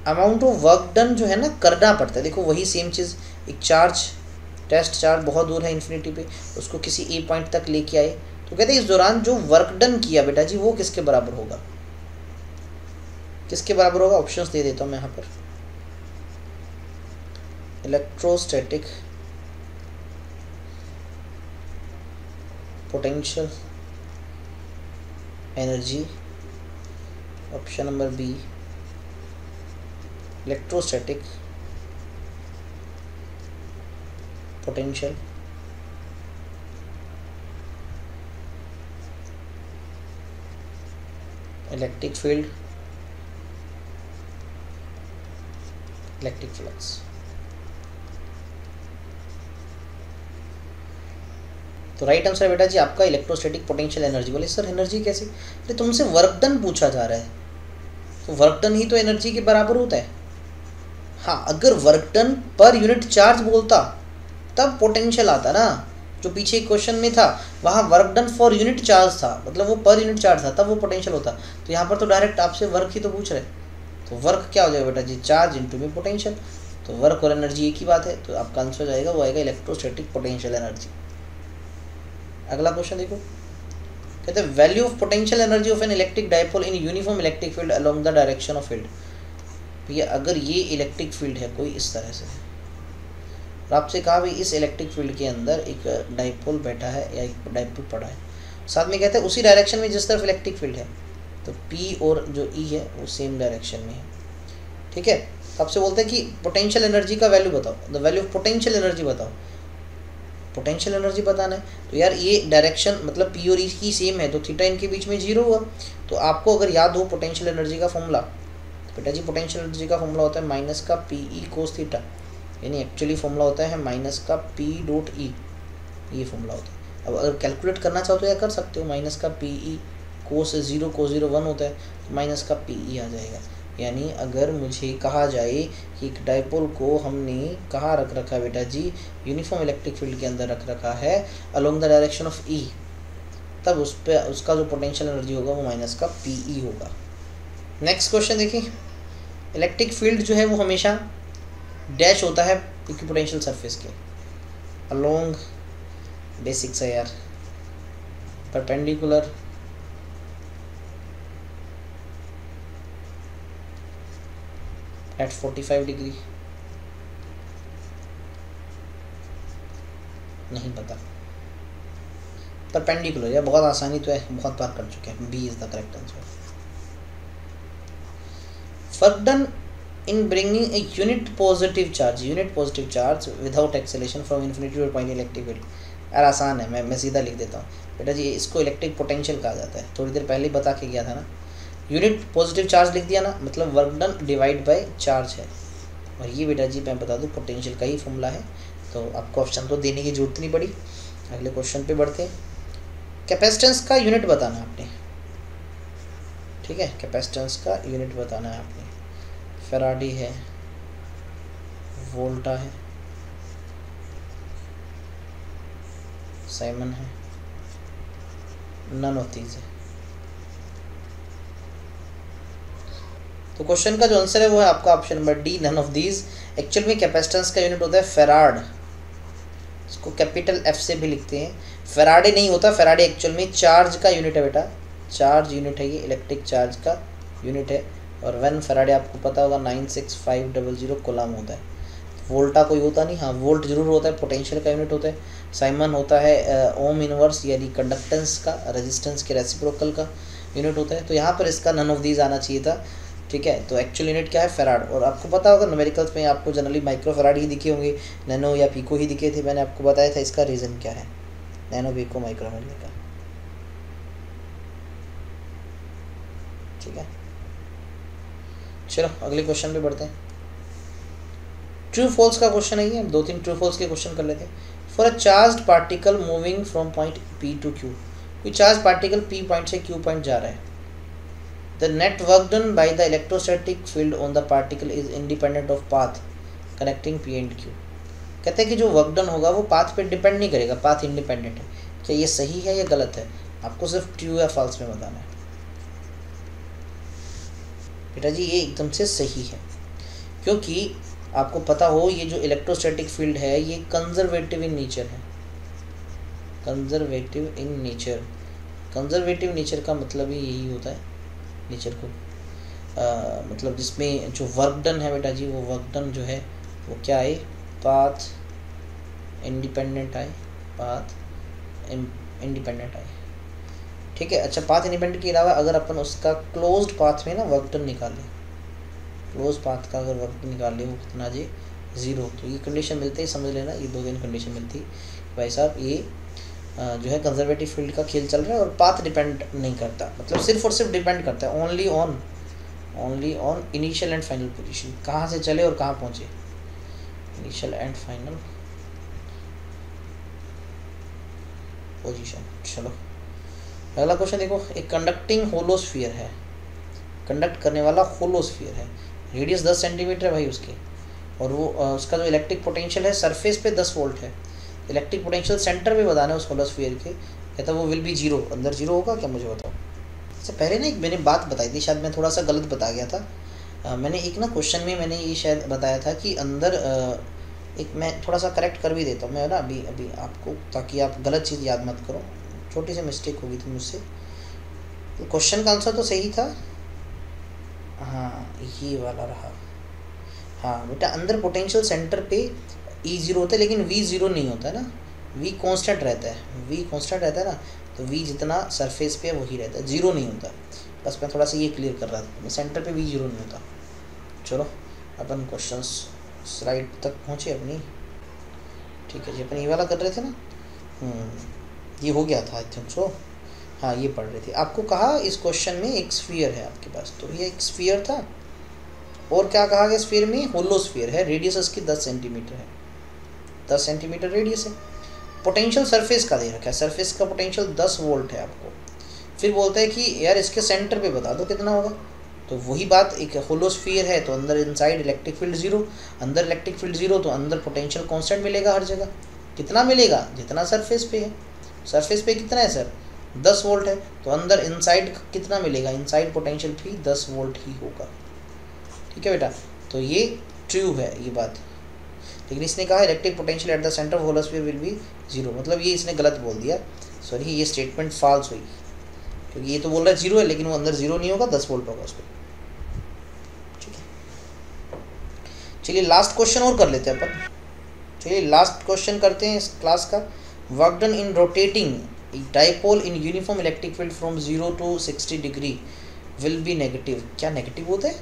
Amount of work done जो है ना करना पड़ता है, देखो वही सेम चीज़, एक चार्ज टेस्ट चार्ज बहुत दूर है इन्फिनिटी पे, उसको किसी ए पॉइंट तक लेके आए, तो कहते हैं इस दौरान जो वर्क डन किया बेटा जी वो किसके बराबर होगा, किसके बराबर होगा? ऑप्शंस दे देता हूँ मैं यहाँ पर। Electrostatic potential energy, option number B electrostatic potential electric field electric flux. तो राइट आंसर है बेटा जी आपका इलेक्ट्रोस्टैटिक पोटेंशियल एनर्जी। बोले सर एनर्जी कैसे? अरे तुमसे वर्क डन पूछा जा रहा है, तो वर्क डन ही तो एनर्जी के बराबर होता है। हाँ अगर work done per unit charge बोलता तब पोटेंशियल आता ना, जो पीछे क्वेश्चन में था वहाँ work done for unit charge था, मतलब वो पर यूनिट चार्ज था, तब वो पोटेंशियल होता। तो यहाँ पर तो डायरेक्ट आपसे वर्क ही तो पूछ रहे, तो वर्क क्या हो जाएगा बेटा जी? चार्ज इंटू में पोटेंशियल। तो वर्क और एनर्जी एक ही बात है, तो आपका आंसर जाएगा वो आएगा इलेक्ट्रोस्टैटिक पोटेंशियल एनर्जी। अगला क्वेश्चन देखो, कहते हैं value of potential energy of an electric dipole in uniform electric field along the direction of field. भैया अगर ये इलेक्ट्रिक फील्ड है कोई इस तरह से, और आपसे कहा भाई इस इलेक्ट्रिक फील्ड के अंदर एक डायपोल बैठा है या एक डायपोल पड़ा है, साथ में कहते हैं उसी डायरेक्शन में जिस तरफ इलेक्ट्रिक फील्ड है, तो P और जो E है वो सेम डायरेक्शन में है, ठीक है। तो आपसे बोलते हैं कि पोटेंशियल एनर्जी का वैल्यू बताओ, the value of potential energy बताओ। पोटेंशियल एनर्जी बताना है, तो यार ये डायरेक्शन मतलब P और E की सेम है, तो थीटा इनके बीच में 0 हुआ। तो आपको अगर याद हो पोटेंशियल एनर्जी का फॉर्मूला, तो बेटा जी पोटेंशियल एनर्जी का फॉर्मूला होता है माइनस का PE कोस थीटा, यानी एक्चुअली फॉर्मूला होता है माइनस का P डॉट E, ये फॉर्मूला होता है। अब अगर कैलकुलेट करना चाहो तो या कर सकते हो, माइनस का PE कोस 0 कोस 0 1 होता है, तो माइनस का PE आ जाएगा। यानी अगर मुझे कहा जाए कि एक डायपोल को हमने कहाँ रख रखा है बेटा जी, यूनिफॉर्म इलेक्ट्रिक फील्ड के अंदर रख रखा है along the direction of E, तब उस पर उसका जो पोटेंशियल एनर्जी होगा वो माइनस का PE होगा। नेक्स्ट क्वेश्चन देखिए, इलेक्ट्रिक फील्ड जो है वो हमेशा डैश होता है इक्विपोटेंशियल सरफेस के अलोंग, बेसिक्स है यार, परपेंडिकुलर एट 45 डिग्री, नहीं पता, परपेंडिकुलर यार बहुत आसानी तो है, बहुत बार कर चुके हैं, B is the correct answer. Work done in bringing a unit positive charge without acceleration from infinity to a point electric field। यार आसान है, मैं सीधा लिख देता हूँ बेटा जी, इसको इलेक्ट्रिक पोटेंशियल कहा जाता है, थोड़ी देर पहले ही बता के गया था ना। यूनिट पॉजिटिव चार्ज लिख दिया ना, मतलब work done divide by charge है, और ये बेटा जी मैं बता दूँ पोटेंशियल का ही फॉर्मूला है, तो आपको ऑप्शन तो देने की जरूरत नहीं पड़ी। अगले क्वेश्चन पे बढ़ते हैं, कैपेसिटेंस का यूनिट बताना है आपने, ठीक है, कैपेसिटेंस का यूनिट बताना है आपने। फेराडी है, वोल्टा है, साइमन है, नन ऑफ दीज है। तो क्वेश्चन का जो आंसर है वो है आपका option number D, none of these. Actual में कैपेसिटेंस का यूनिट होता है फेराड, इसको कैपिटल F से भी लिखते हैं। फेराडे नहीं होता, फेराडे एक्चुअल में चार्ज का यूनिट है बेटा, चार्ज यूनिट है ये, इलेक्ट्रिक चार्ज का यूनिट है। और 1 फेराडे आपको पता होगा 96500 कूलम होता है। वोल्टा कोई होता नहीं, हाँ वोल्ट जरूर होता है, पोटेंशियल का यूनिट होता है। साइमन होता है ओम इनवर्स यानी कंडक्टेंस का, रेजिस्टेंस के रेसिप्रोकल का यूनिट होता है। तो यहाँ पर इसका नन ऑफ दीज आना चाहिए था। ठीक है। तो एक्चुअल यूनिट क्या है, फेराड। और आपको पता होगा न्यूमेरिकल्स में आपको जनरली माइक्रो फेराड ही दिखे होंगे, नैनो या पीको ही दिखे थे। मैंने आपको बताया था इसका रीज़न क्या है, नैनो पीको माइक्रो मिलने का। ठीक है, चलो अगले क्वेश्चन पे बढ़ते हैं। ट्रू फॉल्स का क्वेश्चन है ये, हम 2-3 ट्रू फॉल्स के क्वेश्चन कर लेते हैं। For a charge particle moving from point P to Q, कोई चार्ज पार्टिकल पी पॉइंट से क्यू पॉइंट जा रहा है। The net work done by the electrostatic field on the particle is independent of path connecting P and Q. कहते हैं कि जो work done होगा वो पाथ पे डिपेंड नहीं करेगा, पाथ इंडिपेंडेंट है। क्या ये सही है या गलत है, आपको सिर्फ ट्रू या फॉल्स में बताना है। बेटा जी ये एकदम से सही है, क्योंकि आपको पता हो ये जो इलेक्ट्रोस्टैटिक फील्ड है ये कंजर्वेटिव इन नेचर है। Conservative in nature, conservative nature का मतलब ही यही होता है, नेचर को मतलब जिसमें जो वर्क डन है बेटा जी, वो वर्क डन जो है वो क्या है, पाथ इंडिपेंडेंट आए, पाथ इंडिपेंडेंट आए। ठीक है, अच्छा पाथ इंडिपेंडेंट के अलावा अगर अपन उसका क्लोज्ड पाथ में ना वर्क डन निकालें, क्लोज पाथ का अगर वर्क निकाल ले वो कितना जी 0, तो ये कंडीशन मिलते ही समझ लेना, ये 2-3 कंडीशन मिलती भाई साहब ये जो है कंजर्वेटिव फील्ड का खेल चल रहा है और पाथ डिपेंड नहीं करता, मतलब सिर्फ और सिर्फ डिपेंड करता है only on initial and final position, कहाँ से चले और कहाँ पहुँचे, इनिशियल एंड फाइनल पोजीशन। चलो अगला क्वेश्चन देखो, एक कंडक्टिंग होलोस्फीयर है, कंडक्ट करने वाला होलोस्फीयर है, रेडियस 10 सेंटीमीटर है भाई उसकी, और वो उसका जो इलेक्ट्रिक पोटेंशियल है सरफेस पे 10 वोल्ट है। इलेक्ट्रिक पोटेंशियल सेंटर पे बताना है उस होलोस्फीयर के, कहता वो विल बी 0, अंदर 0 होगा क्या, मुझे बताओ। इससे पहले ना एक मैंने बात बताई थी, शायद मैं थोड़ा सा गलत बता गया था। मैंने एक ना क्वेश्चन में मैंने ये शायद बताया था कि अंदर एक, मैं थोड़ा सा करेक्ट कर भी देता हूँ मैं ना अभी आपको, ताकि आप गलत चीज़ याद मत करो, छोटी सी मिस्टेक होगी थी मुझसे। तो क्वेश्चन का आंसर तो सही था, हाँ ये वाला रहा। हाँ बेटा अंदर पोटेंशियल सेंटर पे E0 होता है, लेकिन V0 नहीं होता है ना, V कांस्टेंट रहता है, V कांस्टेंट रहता है ना, तो V जितना सरफेस पे है वही रहता है, 0 नहीं होता। बस मैं थोड़ा सा ये क्लियर कर रहा था, सेंटर पे V0 नहीं होता। चलो अपन क्वेश्चन स्लाइड तक पहुँचे अपनी, ठीक है जी, अपन ये वाला कर रहे थे ना, ये हो गया था आई थिंक सो, हाँ ये पढ़ रहे थे। आपको कहा इस क्वेश्चन में एक स्फीयर है आपके पास, तो ये एक स्फीयर था, और क्या कहा गया स्फीयर में, होलोस्फीयर है, रेडियस इसकी 10 सेंटीमीटर है, 10 सेंटीमीटर रेडियस है। पोटेंशियल सरफेस का दे रखा है, सरफेस का पोटेंशियल 10 वोल्ट है आपको। फिर बोलता है कि यार इसके सेंटर पे बता दो कितना होगा, तो वही बात, एक होलोस्फीयर है तो अंदर इनसाइड इलेक्ट्रिक फील्ड 0, अंदर इलेक्ट्रिक फील्ड 0 तो अंदर पोटेंशियल कॉन्स्टेंट मिलेगा हर जगह, कितना मिलेगा जितना सरफेस पे है, सरफेस पे कितना है सर 10 वोल्ट है, तो अंदर इनसाइड कितना मिलेगा, इनसाइड पोटेंशियल भी 10 वोल्ट ही होगा। ठीक है बेटा, तो ये ट्रू है ये बात, लेकिन इसने कहा electric potential at the centre of hollow sphere will be 0, मतलब ये इसने गलत बोल दिया, सॉरी ये स्टेटमेंट फॉल्स हुई, क्योंकि ये तो बोल रहा है 0 है लेकिन वो अंदर 0 नहीं होगा, 10 वोल्ट होगा उसको। ठीक है, चलिए लास्ट क्वेश्चन और कर लेते हैं अपन, चलिए लास्ट क्वेश्चन करते हैं इस क्लास का। Work done in rotating dipole in uniform electric field from 0 to 60 degree will be negative. क्या नेगेटिव होता है,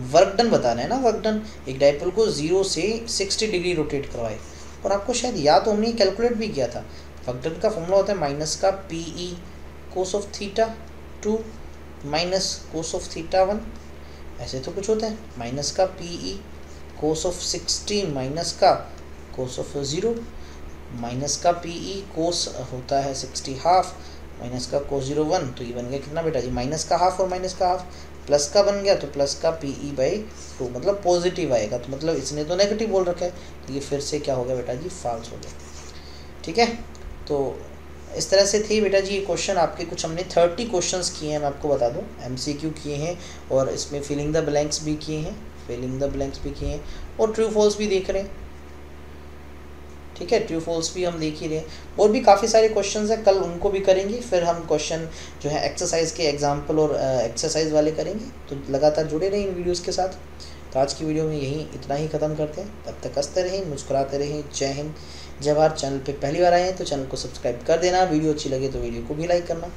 वर्क डन बताना है ना, वर्क डन एक डाइपोल को 0 से 60 डिग्री रोटेट करवाए, और आपको शायद याद तो हमने कैलकुलेट भी किया था, वर्क डन का फॉर्मूला होता है माइनस का PE cos of theta 2 minus cos of theta 1, ऐसे तो कुछ होता है, माइनस का PE कोस ऑफ 60 माइनस का कोस ऑफ 0, माइनस का PE कोस होता है 60 हाफ, माइनस का कोस 0 1, तो ये बन गया कितना बेटा जी माइनस का हाफ, और माइनस का हाफ प्लस का बन गया, तो प्लस का PE/2, मतलब पॉजिटिव आएगा, तो मतलब इसने तो नेगेटिव बोल रखा है, तो ये फिर से क्या हो गया बेटा जी फॉल्स हो गया। ठीक है, तो इस तरह से थी बेटा जी ये क्वेश्चन आपके, कुछ हमने 30 क्वेश्चंस किए हैं, मैं आपको बता दूं, MCQ किए हैं, और इसमें फिलिंग द ब्लैंक्स भी किए हैं, फिलिंग द ब्लैंक्स भी किए हैं, और ट्रू फॉल्स भी देख रहे हैं। ठीक है, ट्रू फॉल्स भी हम देख ही रहे हैं, और भी काफ़ी सारे क्वेश्चंस हैं, कल उनको भी करेंगे, फिर हम क्वेश्चन जो है एक्सरसाइज के एग्जाम्पल और एक्सरसाइज वाले करेंगे, तो लगातार जुड़े रहें इन वीडियोज़ के साथ। तो आज की वीडियो में यही इतना ही ख़त्म करते हैं, तब तक हंसते रहें, मुस्कुराते रहें, जय हिंद जय भारत। चैनल पे पहली बार आए हैं तो चैनल को सब्सक्राइब कर देना, वीडियो अच्छी लगे तो वीडियो को भी लाइक करना।